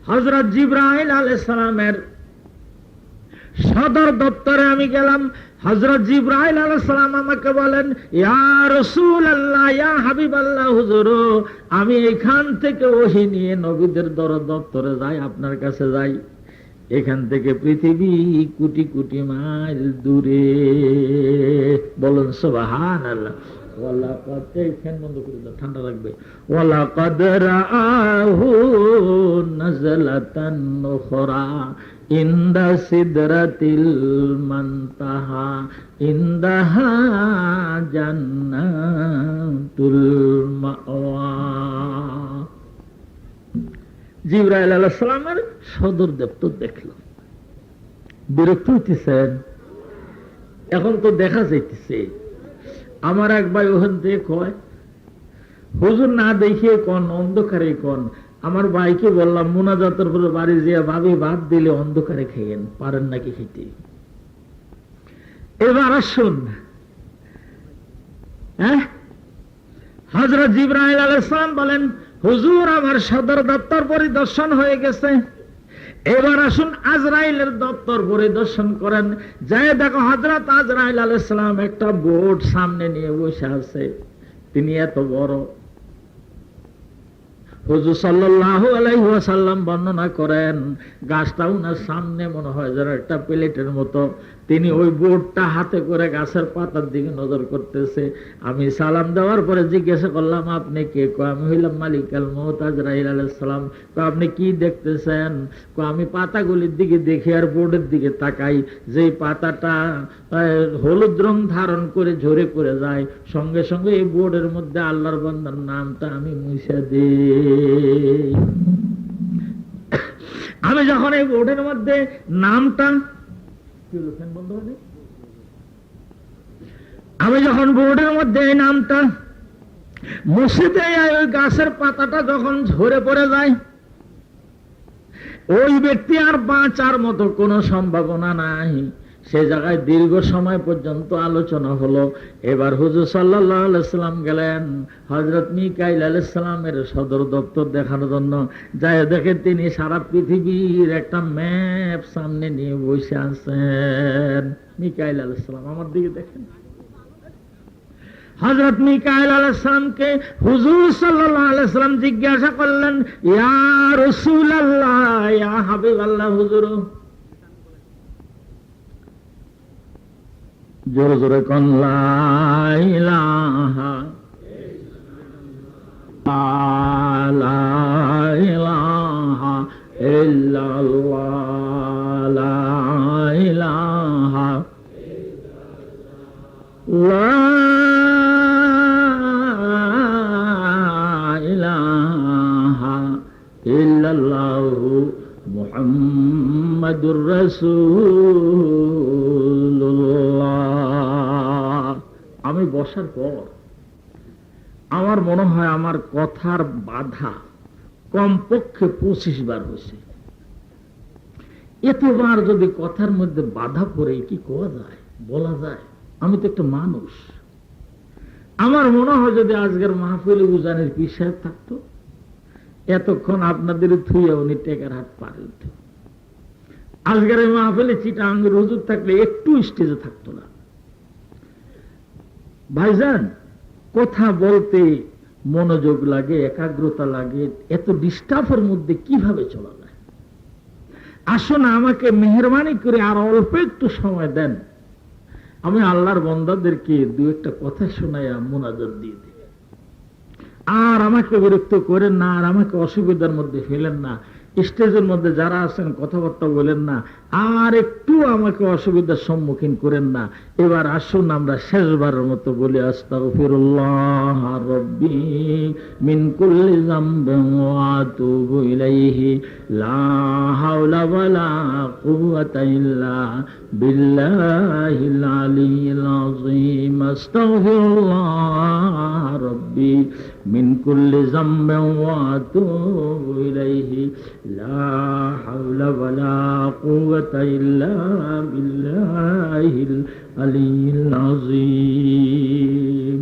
হযরত জিবরাইল আলাইহিস সালামের সদর দপ্তরে আমি গেলাম। হযরত জিবরাইল আলাইহিস সালাম আমাকে বলেন, ইয়া রাসূলুল্লাহ, ইয়া হাবিবাল্লাহ, হুজুর আমি এখান থেকে ওহী নিয়ে নবীদের দপ্তরে যাই, আপনার কাছে যাই। এখান থেকে পৃথিবী কোটি কোটি মাইল দূরে। বলুন সুবহানাল্লাহ। ঠান্ডা লাগবে। ওয়ালাকাদ রাআহু নাযলাতান উখরা ইনদা সিদরাতিল মুনতাহা ইনদাহা জান্নাতুল মাওয়া। জিবরাইল আলাইহিস সালামের সদর দপ্তর দেখলো। বিরক্ত হইতেছেন? এখন তো দেখা যাইতেছে। আমার এক ভাই ওখান থেকে কয়, হুজুর না দেখিয়ে কোন অন্ধকারে কোন। আমার ভাইকে বললাম মুনাজাতের পরে বাড়ি যেয়ে ভাবি ভাত দিলে অন্ধকারে খেয়েন, পারেন নাকি খেতে? এবার আসুন, হ্যাঁ, হযরত জিবরাইল আলাইহিস সালাম বলেন, হুজুর আমার সদর দপ্তর পরিদর্শন হয়ে গেছে, এবার আসুন আজরাইলের দপ্তর পরিদর্শন করেন। যাই দেখো হযরত আজরাইল আলাইহিস সালাম একটা বোর্ড সামনে নিয়ে বসে আছে। তিনি এত বড়। হুজুর সাল্লাল্লাহু আলাইহি ওয়াসাল্লাম বর্ণনা করেন গাছটা উনার সামনে মনে হয় যেন একটা প্লেটের মতো। তিনি ওই বোর্ডটা হাতে করে গাছের পাতার দিকে নজর করতেছে। আমি সালাম দেওয়ার পরে জিজ্ঞাসা করলাম, আপনি কে? আমি হইলাম মালিকাল মউত আজরাইল আলাইহিস সালাম। আপনি কি দেখতেছেন? আমি পাতাগুলির দিকে দেখি আর বোর্ডের দিকে তাকাই। যে পাতাটা হলুদ রং ধারণ করে ঝরে পড়ে যায়, সঙ্গে সঙ্গে এই বোর্ডের মধ্যে আল্লাহর বান্দার নামটা আমি মুছে দিই। আমি যখন এই বোর্ডের মধ্যে নামটা আমি যখন বোর্ডের মধ্যে এই নামটা মুছে দেয়, ওই গাছের পাতাটা যখন ঝরে পড়ে যায়, ওই ব্যক্তি আর বাঁচার মতো কোনো সম্ভাবনা নাই। সে জায়গায় দীর্ঘ সময় পর্যন্ত আলোচনা হলো। এবার হুজুর সাল্লাল্লাহু আলাইহি ওয়াসাল্লাম গেলেন হযরত মিকাইল আলাইহিস সালামের সদর দপ্তর দেখার জন্য। যায় দেখে তিনি সারা পৃথিবীর একটা ম্যাপ সামনে নিয়ে বসে আছেন। মিকাইল আলাইহিস সালাম আমার দিকে দেখেন। হযরত মিকাইল আলাইহিস সালামকে হুজুর সাল্লাল্লাহু আলাইহি ওয়াসাল্লাম জিজ্ঞাসা করলেন, ইয়া রাসূলুল্লাহ, ইয়া হাবিবাল্লাহ, হুজুর জোরে জোরে কোন লা ইলাহা ইল্লাল্লাহ লা ইলাহা ইল্লাল্লাহু মুহাম্মাদুর রাসূলুল্লাহ। আমি বসার পর আমার মনে হয় আমার কথার বাধা কমপক্ষে 25 বার হয়েছে। এতবার যদি কথার মধ্যে বাধা পড়ে কি করা যায়, বলা যায়? আমি তো একটা মানুষ। আমার মনে হয় যদি আজকের মাহফিলে উজানের পীর সাহেব থাকতো, এতক্ষণ আপনাদের থুইয়া উনি টেকার হাত পারে উঠে। আজকের এই মাহফিলে চিটাঙ্গের হুজুর থাকলে একটু স্টেজে থাকতো না। ভাইজান, কথা বলতে মনোযোগ লাগে, একাগ্রতা লাগে, এত ডিস্টার্বের মধ্যে কিভাবে চলা যায়? আসুন আমাকে মেহেরবানি করে আর অল্প একটু সময় দেন, আমি আল্লাহর বান্দাদেরকে দু একটা কথা শোনাইয়া মুনাজাত দিয়ে দিই। আর আমাকে বিরক্ত করেন না, আর আমাকে অসুবিধার মধ্যে ফেলেন না। স্টেজের মধ্যে যারা আছেন কথাবার্তা বলেন না, আর একটু আমাকে অসুবিধার সম্মুখীন করেন না। এবার আসুন আমরা শেষবারের মতো বলি, আস্তাগফিরুল্লাহ রাব্বি মিন কুল্লি যামবিন ওয়া আতুবু ইলাইহি লা হাওলা ওয়ালা কুওয়াতা ইল্লা বিল্লাহিল আলিয়্যিল আযীম। আস্তাগফিরুল্লাহ রাব্বি মিন কুল্লি যামবিন ওয়া আতুবু ইলাইহি লা হাওলা ওয়ালা কুওয়াতা ইল্লা বিল্লাহিল আলিয়্যিল আযীম।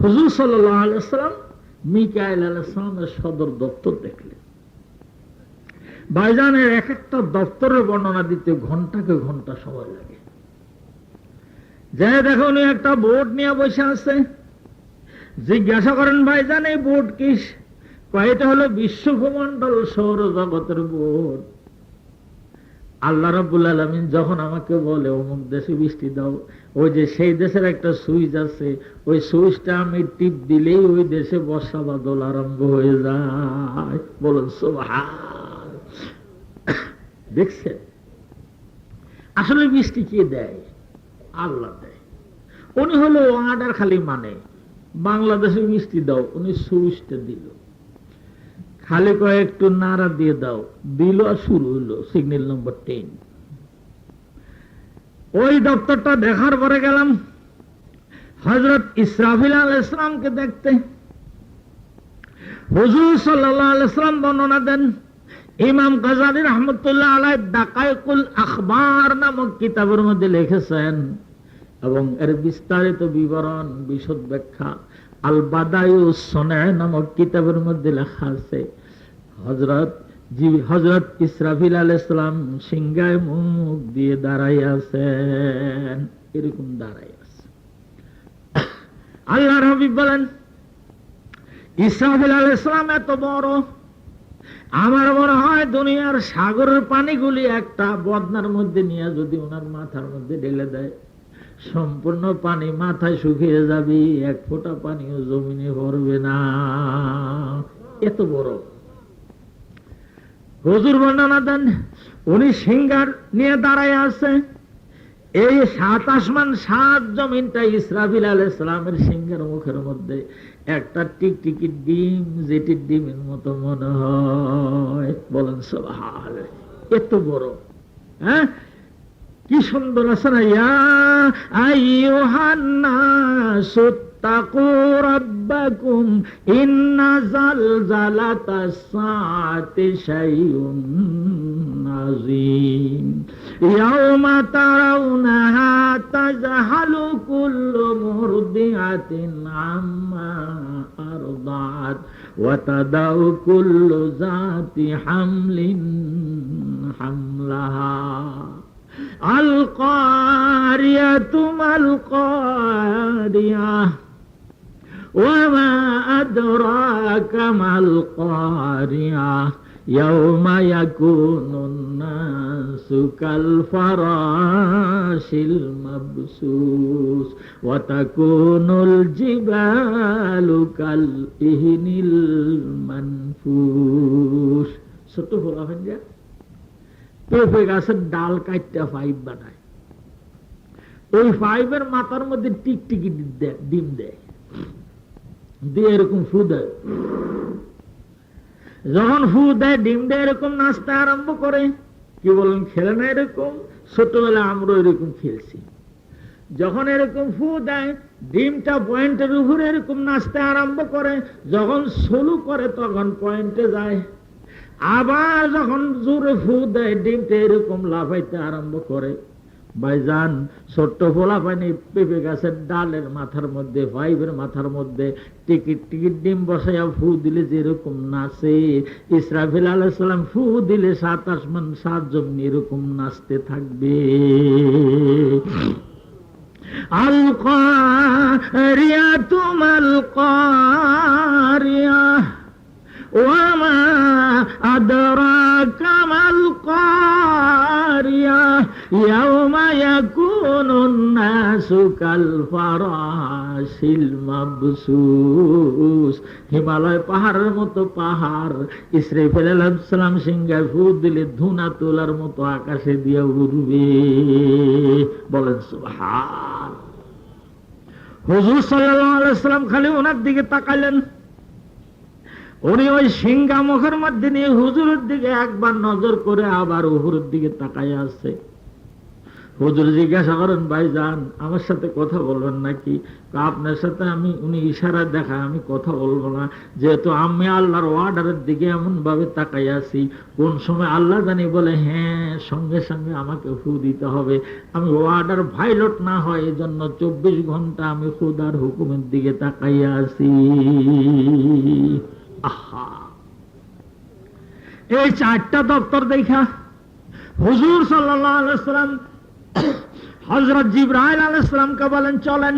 হুজুর সাল্লাল্লাহু আলাইহি ওয়াসাল্লাম মিকাইল আলাইহিস সালামের সদর দপ্তর দেখলেন। ভাইজানের এক একটা দপ্তরের বর্ণনা দিতে ঘন্টাকে ঘন্টা সময় লাগে। যে দেখো উনি একটা বোর্ড নিয়ে বসে আছে। জিজ্ঞাসা করেন, ভাইজান এই বোর্ড কি? এটা হলো বিশ্বভূমণ্ডল সৌরজগতের বোর্ড। আল্লাহ রাব্বুল আলামিন যখন আমাকে বলে অমুক দেশে বৃষ্টি দাও, ওই যে সেই দেশের একটা সুইচ আছে, ওই সুইচটা আমি টিপ দিলেই ওই দেশে বর্ষা বাদল আরম্ভ হয়ে যায়। বলুন সুবহান। দেখছেন, আসলে বৃষ্টি কে দেয়? আল্লাহ দেয়। উনি হলো অর্ডার খালি মানে, বাংলাদেশে বৃষ্টি দাও, উনি সুইচটা দিল। খালি কয়েকটু নাড়া দিয়ে দাও, দিল আর শুরু হলো সিগন্যাল নম্বর 10। ওই দপ্তরটা দেখার পরে গেলাম হযরত ইসরাফিল আলাইহিস সালামকে দেখতে। হুজুর সাল্লাল্লাহু আলাইহি ওয়াসাল্লাম বর্ণনা দেন, ইমাম গাযালি রাহমাতুল্লাহ আলাইহি দাকায়েকুল আখবার নামক কিতাবের মধ্যে লিখেছেন, এবং এর বিস্তারিত বিবরণ বিশদ ব্যাখ্যা আল বাদায়ুস সুনা নামক কিতাবের মধ্যে লেখা আছে, হযরত ইসরাফিল আলাইহিস সালাম সিংহায় মুখ দিয়ে দাঁড়াইয়া আছেন, এরকম দাঁড়াইয়া আছে। আল্লাহর হাবিব বলেন, ইসরাফিল আলাইহিস সালাম এত বড়, আমার মনে হয় দুনিয়ার সাগরের পানিগুলি একটা বদনার মধ্যে নিয়ে যদি ওনার মাথার মধ্যে ঢেলে দেয়, সম্পূর্ণ পানি মাথায় শুকিয়ে যাবে, এক ফোঁটা পানিও জমিনে পড়বে না, এত বড়। হুজুর বর্ণনা দেন, উনি সিংহার নিয়ে দাঁড়ায় আছে। এই 7 আসমান 7 জমিনটা ইসরাফিল আলাইহিস সালামের সিংহের মুখের মধ্যে একটা টিকটিকি ডিম, যেটি ডিমের মতো মনে হয়। বলেন সুবহানাল্লাহ, এত বড়। হ্যাঁ, কি সুন্দর আছে না? ইয়া আইয়ুহান নাসু তাকু রাব্বাকুম ইন্না জালজালাতাস সাআতি শাইউন আযীম ইয়াওমা তারাউনাহা তাযহালু কুল্লু মুরদিআতিন আম্মা আরদাত ওয়া তাদাউ কুল্লু যাতি হামলিন হামলাহা আল কারিয়াতু মাল কারিয়াহ ওয়া মা আদরাকা মাল কারিয়াহ ইয়াওমা ইয়াকুনুন নাসু কাল ফারাশিল মাবসুস ওয়া তাকুনুল জিবালু কাল ইহনিল মানফুস। ছোট হলা হয়ে যায়, পেঁপে গাছের ডাল কাটটা পাইপ বানায়, ওই পাইপের মাথার মধ্যে টিকটিকি ডিম দেয়, দিয়ে এরকম ফু দেয়। যখন ফু দেয় ডিমটা এরকম নাচতে আরম্ভ করে। কি বলেন, খেলে না এরকম? ছোটবেলা আমরা এরকম খেলছি। যখন এরকম ফু দেয় ডিমটা পয়েন্টের উপরে এরকম নাচতে আরম্ভ করে, যখন সলু করে তখন পয়েন্টে যায়। আবার যখন জোরে ফু দেয় ডিমটা এরকম লাফাইতে আরম্ভ করে। ভাইজান, ছোট্ট ফোলা পানি পেঁপে গাছের ডালের মাথার মধ্যে, পাইপের মাথার মধ্যে টিকিট টিকিট ডিম বসাইয়া ফু দিলে যেরকম নাচে, ইসরাফিল আলাইহিস সালাম ফু দিলে 7 আসমান 7 জমিন এরকম নাচতে থাকবে। আল কারিয়াতু মাল কারিয়া ওয়া মা আদরাকা মাল কারিয়া ইয়াওমা ইয়াকুনুন নাসু কাল ফারাশিল মাবসুস। হিমালয় পাহাড়ের মতো পাহাড় ইসরাফিল আলাইহিস সালাম সিংহায় ফু দিলে ধুনা তোলার মতো আকাশে দিয়ে উড়বে। বলেন সুবহান। হুজুর সাল্লাল্লাহু আলাইহি ওয়াসাল্লাম খালি ওনার দিকে তাকালেন। উনি ওই সিংহা মুখের মধ্যে নিয়ে হুজুরের দিকে একবার নজর করে আবার উপরের দিকে তাকায় আছে। হুজুর জিজ্ঞাসা করেন, ভাইজান আমার সাথে কথা বলবেন নাকি? আপনার সাথে উনি ইশারা দেখায় আমি কথা বলবো না, যেহেতু আমি আল্লাহর অর্ডারের দিকে এমন ভাবে তাকাই আছি। কোন সময় আল্লাহ জানি বলে হ্যাঁ, সঙ্গে সঙ্গে আমাকে ফু দিতে হবে। আমি অর্ডার ভাইলট না হয় এজন্য 24 ঘন্টা আমি খুদার হুকুমের দিকে তাকাইয়া আছি। আহা, এই 4টা দপ্তর দেখা হুজুর সাল্লাল্লাহু আলাইহি ওয়াসাল্লাম হযরত জিবরাইল আলাইহিস সালামকে বলেন, চলেন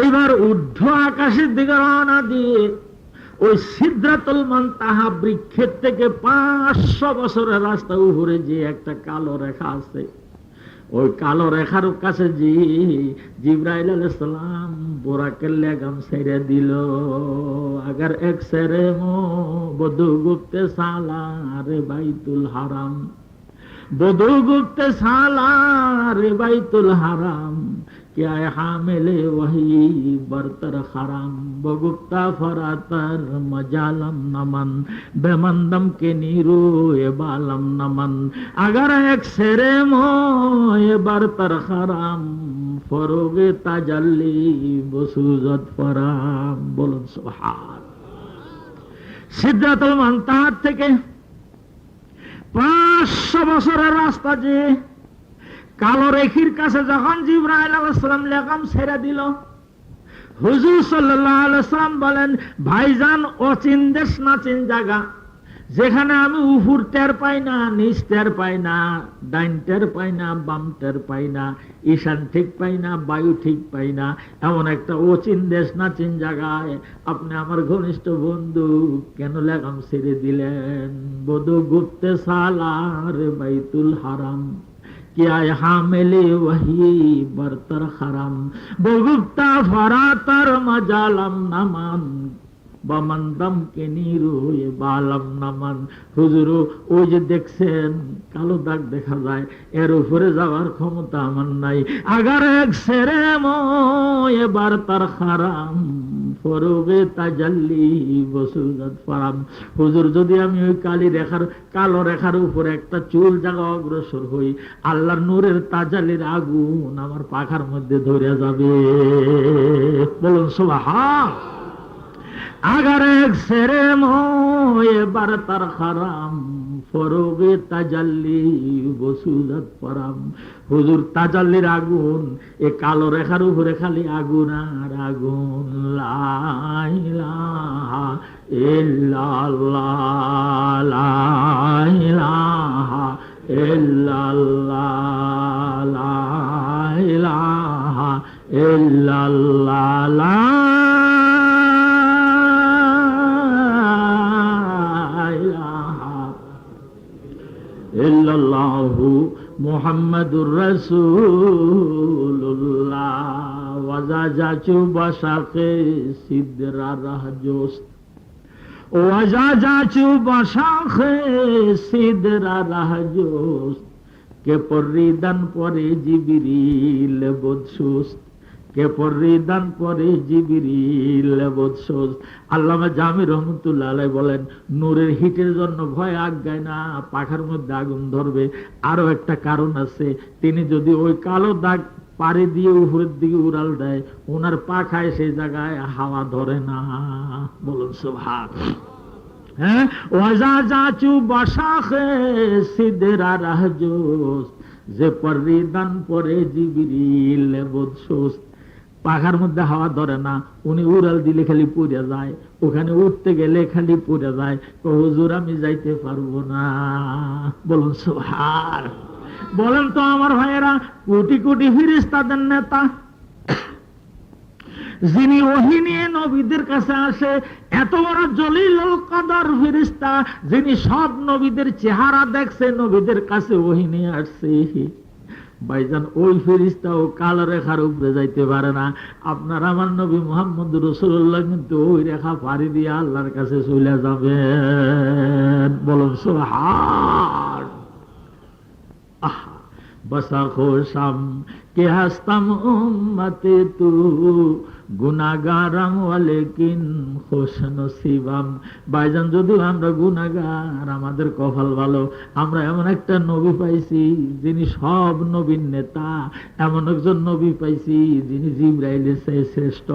এইবার ঊর্ধ্ব আকাশের দিকে রওনা দিয়ে ওই সিদরাতুল মুনতাহা বৃক্ষের থেকে 500 বছরের রাস্তা উপরে যে একটা কালো রেখা আছে, ওই কালো রেখার কাছে যে জিবরাইল আলাইহিস সালাম বোরাকের লাগাম ছেড়ে দিল। আগার এক সেরে মো বদু গুপ্তে সালা রে বাইতুল হারাম, বদু গুপ্তে সালা রে বাইতুল হারাম, क्या हामिले वही बरतर खराम, बगुप्ता फरातर मजालम नमन, बेमंदम के नीरू ये बालम नमन, अगर एक सेरे मो ये बरतर खराम, फरोगे ताजल्ली बसुजत फराम। बोलुन सुभान। সিদরাতুল মুনতাহা থেকে 500 বছরের রাস্তা যে কালো রেখির কাছে যখন জিবরাইল আলাইহিস সালাম লাগাম ছেড়ে দিল, হুজুর সাল্লাল্লাহু আলাইহি ওয়াসাল্লাম বলেন, ভাইজান অচিন দেশ না চিন জায়গা, যেখানে আমি উপর টের পাই না, নিচ টের পাই না, ডাইন টের পাই না, বাম টের পাই না, ঈশান ঠিক পাই না, বায়ু ঠিক পাই না, এমন একটা অচিন দেশ না চিন জায়গায় আপনি আমার ঘনিষ্ঠ বন্ধু কেন লাগাম ছেড়ে দিলেন? বদু গুপ্তে সালার বাইতুল হারাম, क्या हामिले वही बरतर खरम, बगुप्ता फरातर मजालम नमन, बमंदम के नीरू ये बालम नमन। হুজুর ওই যে দেখছেন কালো দাগ দেখা যায়, এর উপরে যাওয়ার ক্ষমতা আমার নাই। আগার এক সেরে মো এ বারতার খারাম, ফরুগে তাজাল্লি বসুজত ফারাম। হুজুর যদি আমি ওই কালো রেখার উপরে একটা চুল জায়গা অগ্রসর হই, আল্লাহর নূরের তাজাল্লির আগুন আমার পাখার মধ্যে ধরে যাবে। বলুন সুবহান। अगर एक सेरे मोए बरतर खराम, फरोगे ताजल्ली बसुजत परम। হুজুর তাজাল্লির আগুন, এ কালো রেখার উপরে খালি আগুন আর আগুন। লা ইলাহা ইল্লাল্লাহ, লা ইলাহা ইল্লাল্লাহ, লা ইলাহা ইল্লাল্লাহ, ইল্লাল্লাহু মুহাম্মাদুর রাসূলুল্লাহ। ওয়াজা জাচু বাসাকে সিদরা রাহজোস, ওয়াজা জাচু বাসাকে সিদরা রাহজোস, কে পরিধান পরে জিবরিল বোধ সুস্থ, কে পরিধান পরে জিবরিল বোধ সুস্থ। আল্লামা জামি রহমতুল্লাহ আলাইহি বলেন, নূরের হিটের জন্য ভয় আজ্ঞায় না, পাখার মধ্যে আগুন ধরবে। আরো একটা কারণ আছে, তিনি যদি ওই কালো দাগ পাড়ি দিয়ে উপরের দিকে উড়াল দেয়, ওনার পাখায় সেই জায়গায় হাওয়া ধরে না। বলুন সুবহান। হ্যাঁ, ওয়াজা জাচু বাসাখে সিদরা রাহজোস, যে পরিধান পরে জিবরিল বোধ সুস্থ, পাখার মধ্যে হাওয়া ধরে না, উনি উড়াল দিলে খালি পুড়ে যায়, ওখানে উঠতে গেলে খালি পুড়ে যায়। হুজুর আমি যাইতে পারবো না। বলুন সুবহান। বলেন তো আমার ভাইয়েরা, কোটি কোটি ফেরেশতাদের নেতা, যিনি ওহী নিয়ে নবীদের কাছে আসে, এত বড় জলিলুল কদর ফেরেশতা, যিনি সব নবীদের চেহারা দেখছে, নবীদের কাছে ওহী নিয়ে আসছে। ভাইজান, ওই ফেরেশতা ও কালো রেখার উপরে যাইতে পারে না। আপনার আমার নবী মুহাম্মদ রাসূলুল্লাহ কিন্তু ওই রেখা পাড়ি দিয়ে আল্লাহর কাছে চলে যাবেন। বলুন সুবহান। আহা, বসা খোশাম কে হাসতাম উম্মতে তু, গুনাহগারাম ওয়ালেকিন খুশ নসিবাম। ভাইজান, যদিও আমরা গুনাহগার, আমাদের কপাল ভালো, আমরা এমন একটা নবী পাইছি যিনি সব নবীর নেতা, এমন একজন নবী পাইছি যিনি জিবরাইলের চেয়ে শ্রেষ্ঠ,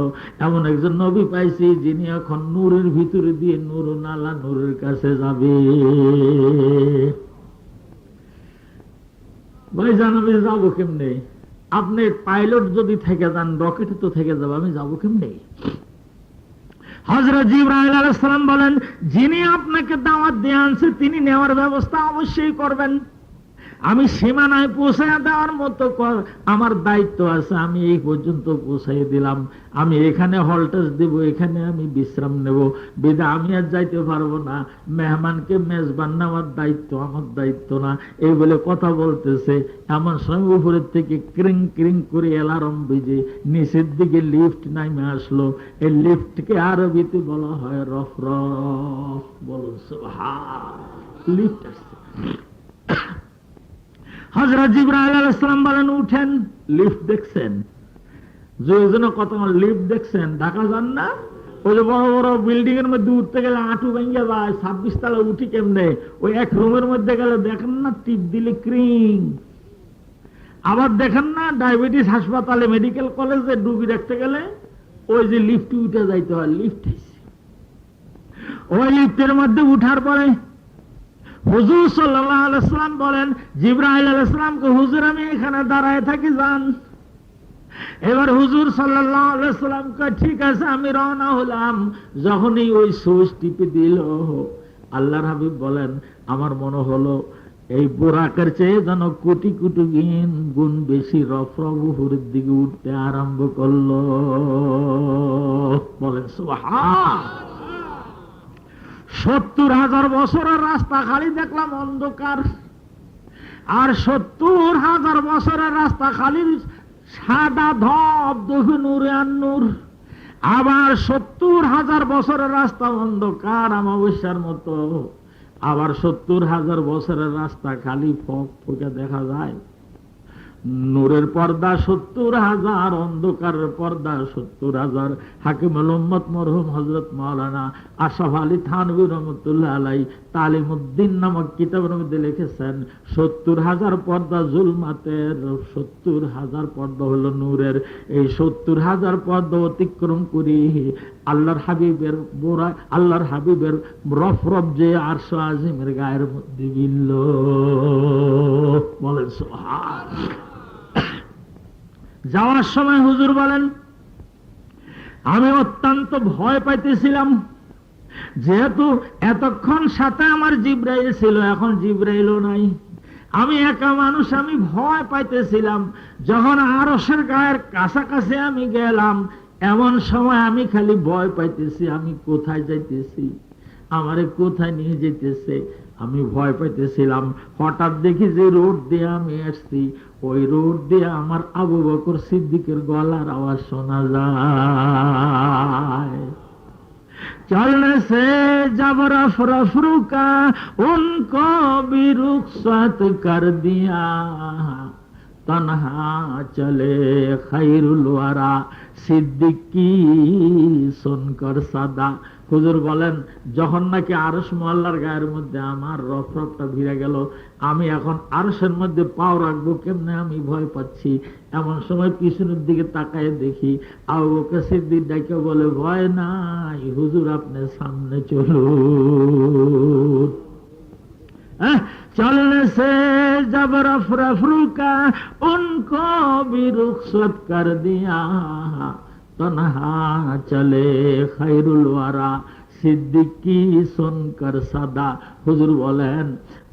এমন একজন নবী পাইছি যিনি এখন নূরের ভিতরে দিয়ে নূর নালা নূরের কাছে যাবে। ভাইজান, আমি যাবো কেমনে? আপনি পাইলট যদি থেকে যান, রকেটে তো থেকে যাবো, আমি যাবো কেমনে? হযরত জিবরাইল আলাইহিস সালাম বলেন, যিনি আপনাকে দাওয়াত দিয়ে আনছে তিনি নেওয়ার ব্যবস্থা অবশ্যই করবেন। আমি সীমানায় পৌঁছায় দেওয়ার মতো আমার দায়িত্ব আছে। আমি এই পর্যন্ত পৌঁছাই দিলাম, আমি এখানে হলটেজ দেব, এখানে আমি বিশ্রাম নেব, বিদা আমি আর যাইতে পারবো না। মেহমানকে মেজবান নেওয়ার দায়িত্ব আমার দায়িত্ব না। এই বলে কথা বলতেছে, এমন সময় উপরের থেকে ক্রিং ক্রিং করে অ্যালার্ম বেজে নিচের দিকে লিফট নামে আসলো। এই লিফটকে আরবিতে বলা হয় রফ রফ। বলুন সুবহান। লিফট আসছে। হযরত জিবরাইল আলাইহিস সালাম বলেন, উঠেন। লিফট দেখছেন? যে কত লিফট দেখছেন? ঢাকা যান না, ওই যে বড় বড় বিল্ডিং এর মধ্যে উঠতে গেলে আঁটু ভেঙে যায়, 26 তলা উঠি কেমনে? ওই এক রুমের মধ্যে গেলে দেখেন না টিপ দিলে ক্রিং। আবার দেখেন না ডায়াবেটিস হাসপাতালে, মেডিকেল কলেজে ডুবি দেখতে গেলে ওই যে লিফটে উঠে যাইতে হয়। লিফট ওই লিফটের মধ্যে উঠার পরে হুজুর সাল্লাল্লাহু আলাইহি ওয়াসাল্লাম বলেন জিবরাইল আলাইহিস সালামকে, হুজুর আমি এখানে দাঁড়ায় থাকি, যান। এবার হুজুর সাল্লাল্লাহু আলাইহি ওয়াসাল্লাম কয়, ঠিক আছে আমি রওনা হলাম। যখনই ওই সুইচ টিপে দিল, আল্লাহর হাবিব বলেন, আমার মনে হলো এই বোরাকের চেয়ে যেন কোটি কোটি গুণ বেশি রফরফ উপরের দিকে উঠতে আরম্ভ করলো। বলেন সুবহান। 70,000 বছরের রাস্তা খালি দেখলাম অন্ধকার, আর 70,000 বছরের রাস্তা খালি সাদা ধপ দেখে নূরে আর নূর। আবার 70,000 বছরের রাস্তা অন্ধকার অমাবস্যার মতো, আবার 70,000 বছরের রাস্তা খালি ফক ফকে দেখা যায়। নূরের পর্দা 70,000, অন্ধকারের পর্দা 70,000। হাকিমুল উম্মত মরহুম হযরত মাওলানা আশরাফ আলী থানভী রহমাতুল্লাহ আলাইহি তালিমউদ্দিন নামক কিতাবের মধ্যে লিখেছেন, 70,000 পর্দা জুলমাতের, 70,000 পর্দা হলো নূরের। এই 70,000 পর্দা অতিক্রম করে আল্লাহর হাবিবের আল্লাহর হাবিবের রফরফ যে আরশ আজিমের গায়ের মধ্যে বিল। বলেন সুবহান। যাওয়ার সময় হুজুর বলেন, আমি অত্যন্ত ভয় পাইতেছিলাম, যেহেতু এতক্ষণ সাথে আমার জিবরাইল ছিল, এখন জিবরাইলও নাই, আমি একা মানুষ, আমি ভয় পাইতেছিলাম। যখন আরশের গায়ের কাছাকাছি আমি গেলাম, এমন সময় আমি খালি ভয় পাইতেছি, আমি কোথায় যাইতেছি, আমারে কোথায় নিয়ে যেতেছে, আমি ভয় পাইতেছিলাম। হঠাৎ দেখি যে রোড দিয়ে আমি আসছি, ওই রোড দিয়ে আমার আবু বকর সিদ্দিকের গলার আওয়াজ শোনা যায়। चलने से जब रफ रफ रुका उनको भी रुखसत कर दिया तन्हा चले खैरुल वरा सिद्दीक की सुनकर सदा। হুজুর বলেন যখন নাকি আরশ মোয়াল্লার গায়ের মধ্যে আমার রফরফটা ভিড়ে গেল, আমি এখন আরশের মধ্যে পাও রাখবো কেমনে আমি ভয় পাচ্ছি। এমন সময় পিছনের দিকে তাকায় দেখি আবু বকর সিদ্দিক ডাকে বলে, ভয় নাই হুজুর, আপনি সামনে চলুন। चलने से जब रफ रफ रुका उनको भी रुखसत कर दिया तन्हा चले खैरुल वरा सिद्दीक की सुनकर सदा। হুজুর বলেন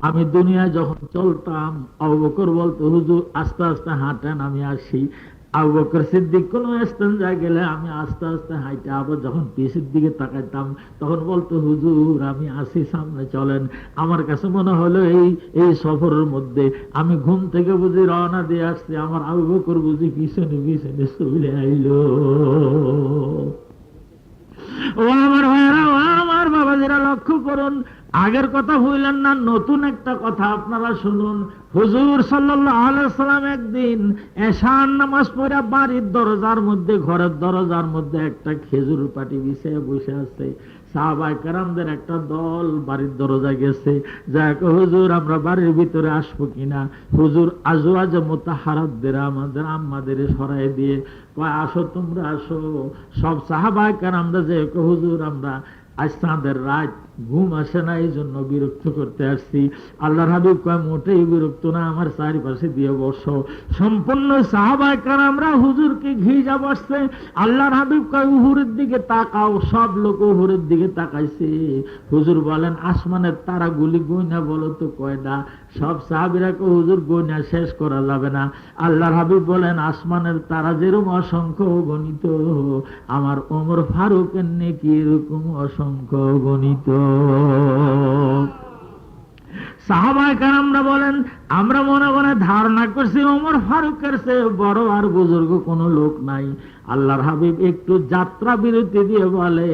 আমি দুনিয়া যখন চলতাম আবু বকর বলতো, হুজুর আস্তে আস্তে হাঁটেন আমি আসি। আবু বকর সিদ্দিক কোনো ইস্তেঞ্জায় গেলে আমি আস্তে আস্তে হাঁটে আবার যখন পিছের দিকে তাকাইতাম তখন বলতো, হুজুর আমি আসি সামনে চলেন। আমার কাছে মনে হলো এই সফরের মধ্যে আমি ঘুম থেকে বুঝি রওনা দিয়ে আসছি, আমার আবু বকর বুঝি পিছনে পিছনে চলে আইলো। ও আমার ভাইরা, ও আমার বাবাজিরা, লক্ষ্য করুন, আগের কথা ভুললেন না, নতুন একটা কথা আপনারা শুনুন। হুজুর সাল্লাল্লাহু আলাইহি সাল্লাম একদিন এশার নামাজ পড়ে বাড়ির দরজার মধ্যে, ঘরের দরজার মধ্যে একটা খেজুর পাটি বিছিয়ে বসে আছে। সাহাবায়ে কেরামদের একটা দল বাড়ির দরজায় গেছে, যাক হুজুর আমরা বাড়ির ভিতরে আসবো কিনা। হুজুর আজওয়াজে মুতাহহারাতদের আমাদের আম্মাদের সরাই দিয়ে কয়, আসো তোমরা আসো। সব সাহাবায়ে কেরামরা যে হুজুর আমরা আজ চাঁদের রাত, ঘুম আসে না, এই জন্য বিরক্ত করতে আসছি। আল্লাহর হাবিব কয়, মোটেই বিরক্ত না, আমার চারিপাশে দিয়ে বসো। সম্পূর্ণ সাহাবায়ে কেরামরা হুজুরকে ঘিজা বসছে। আল্লাহর হাবিব কয়, উহুরের দিকে তাকাও। সব লোক উহুরের দিকে তাকাইছে। হুজুর বলেন, আসমানের তারাগুলি গয়না বলো তো কয়টা? সব সাহাবীরা কয়, হুজুর গয়না শেষ করা যাবে না। আল্লাহর হাবিব বলেন, আসমানের তারা যেরকম অসংখ্য গণিত, আমার ওমর ফারুকের নেকি এরকম অসংখ্য গণিত। সাহাবায়ে কেরামরা বলেন, আমরা মনে মনে ধারণা করছি ওমর ফারুকের চেয়ে বড় আর বুজুর্গ কোন লোক নাই। আল্লাহর হাবিব একটু যাত্রা বিরতি দিয়ে বলে,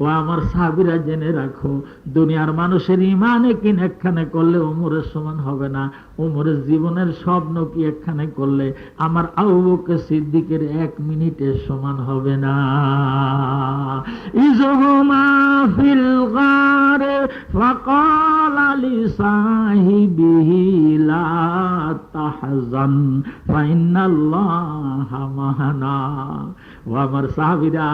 ও আমার সাহাবীরা জেনে রাখো, দুনিয়ার মানুষের ইমানে কিন একখানে করলে ওমরের সমান হবে না। ওমরের জীবনের স্বপ্ন কি একখানে করলে আমার আবু বকর সিদ্দিকের 1 মিনিটের সমান হবে না। ইজহুমা ফিল গারে ফাকালা লিসাহিবিহি লা তাহজান ফাইনাল্লাহা মা'ানা। ও আমার সাহাবীরা,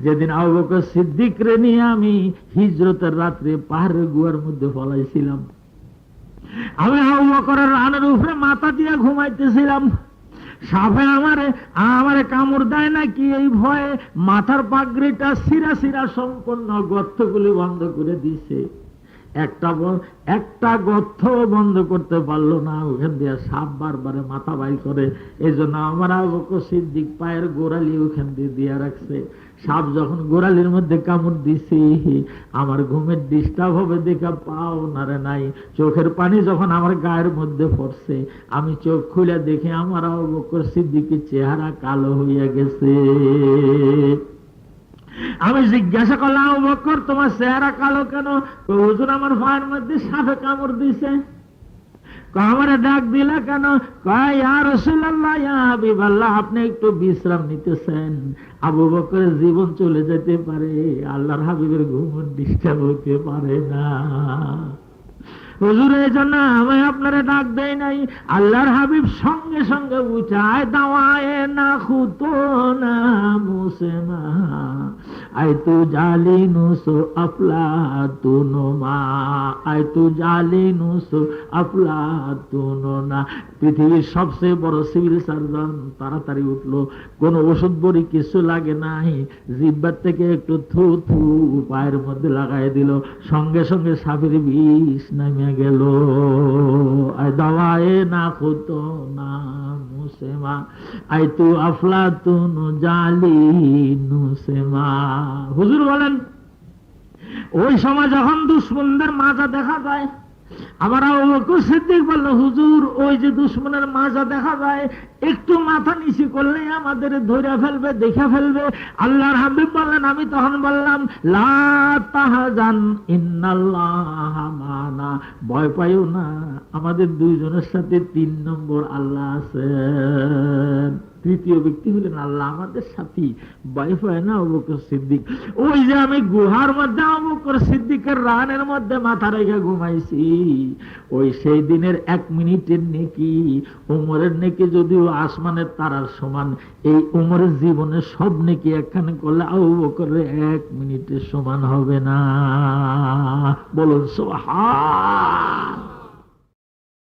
যেদিন আবু বকর সিদ্দিক রে নিয়ে আমি হিজরতের রাত্রে পাহাড়ের গুহার মধ্যে ফলাইছিলাম, আমি আবু বকরের রানের উপরে মাথা দিয়ে ঘুমাইতেছিলাম। সাপে আমারে কামড় দেয় নাকি এই ভয়ে মাথার পাগড়িটা সিরা সিরা সম্পূর্ণ গর্তগুলি বন্ধ করে দিছে। একটা গর্ত বন্ধ করতে পারলো না, ওখান দিয়ে সাপ বারবারে মাথা বাইর করে। এই জন্য আমার আবু বকর সিদ্দিক পায়ের গোড়ালি ওখান দিয়ে রাখছে। সাপ যখন গোড়ালির মধ্যে কামড় দিছি, আমার ঘুমের ডিস্টার্ব হবে দেখা পাও নারে নাই। চোখের পানি যখন আমার গায়ের মধ্যে পড়ছে, আমি চোখ খুলে দেখি আমার আবু বকর সিদ্দিকের চেহারা কালো হইয়া গেছে। আমি জিজ্ঞাসা করলাম, আবু বকর তোমার চেহারা কালো কেন? হুজুর আমার পায়ের মধ্যে সাপে কামড় দিছে। আমারে ডাক দিলা কেন? কয়, ইয়া রাসূলুল্লাহ, ইয়া হাবিবাল্লাহ, আপনি একটু বিশ্রাম নিতেছেন, আবু বকরের জীবন চলে যেতে পারে, আল্লাহর হাবিবের ঘুম ডিস্টার্ব হতে পারে না। হুজুর এই জন্য আমি আপনারা ডাক দেই নাই। আল্লাহর হাবিব সঙ্গে সঙ্গে উঠায় দাওয়ায় না খুতো না মুসেমা আই তু জালিনুসু আফলাতুনুমা আই তু জালিনুসু আফলাতুনুনা। পৃথিবীর সবচেয়ে বড় সিভিল সার্জন তাড়াতাড়ি উঠলো, কোন ওষুধ বড়ি কিছু লাগে নাই, জিহ্বার থেকে একটু থু থু পায়ের মধ্যে লাগাই দিল, সঙ্গে সঙ্গে সাপের বিষ নামিয়ে গেল। আই দাওয়ায়ে না খুতো না মুসেমা আই তু আফলাতুনু জালিনুসেমা। হুজুর বলেন, ওই সময় যখন দুশ্মনদের মাজা দেখা যায়, আমার আবু বকর সিদ্দিক বলল, হুজুর ওই যে দুশমনের মাজা দেখা যায়, একটু মাথা নিচু করলে আমাদের ধরে ফেলবে, দেখে ফেলবে। আল্লাহর হাবিব বললেন, আমি তখন বললাম, লা তাহজান ইন্নাল্লাহ মানা, ভয় পাইও না, আমাদের দুইজনের সাথে 3 নম্বর আল্লাহ আছেন। তৃতীয় ব্যক্তি হলেন আল্লাহ আমাদের সাথী। ভয় পায় না আবু বকর সিদ্দিক। ওই যে আমি গুহার মধ্যে আবু বকর সিদ্দিকের রানের মধ্যে মাথা রেখে ঘুমাইছি, ওই সেই দিনের 1 মিনিটের নেকি উমরের নেকি যদিও আসমানের তারার সমান, এই উমরের জীবনের সব নেকি একখানে করলে আবু বকরের 1 মিনিটের সমান হবে না। বলুন সুবহান।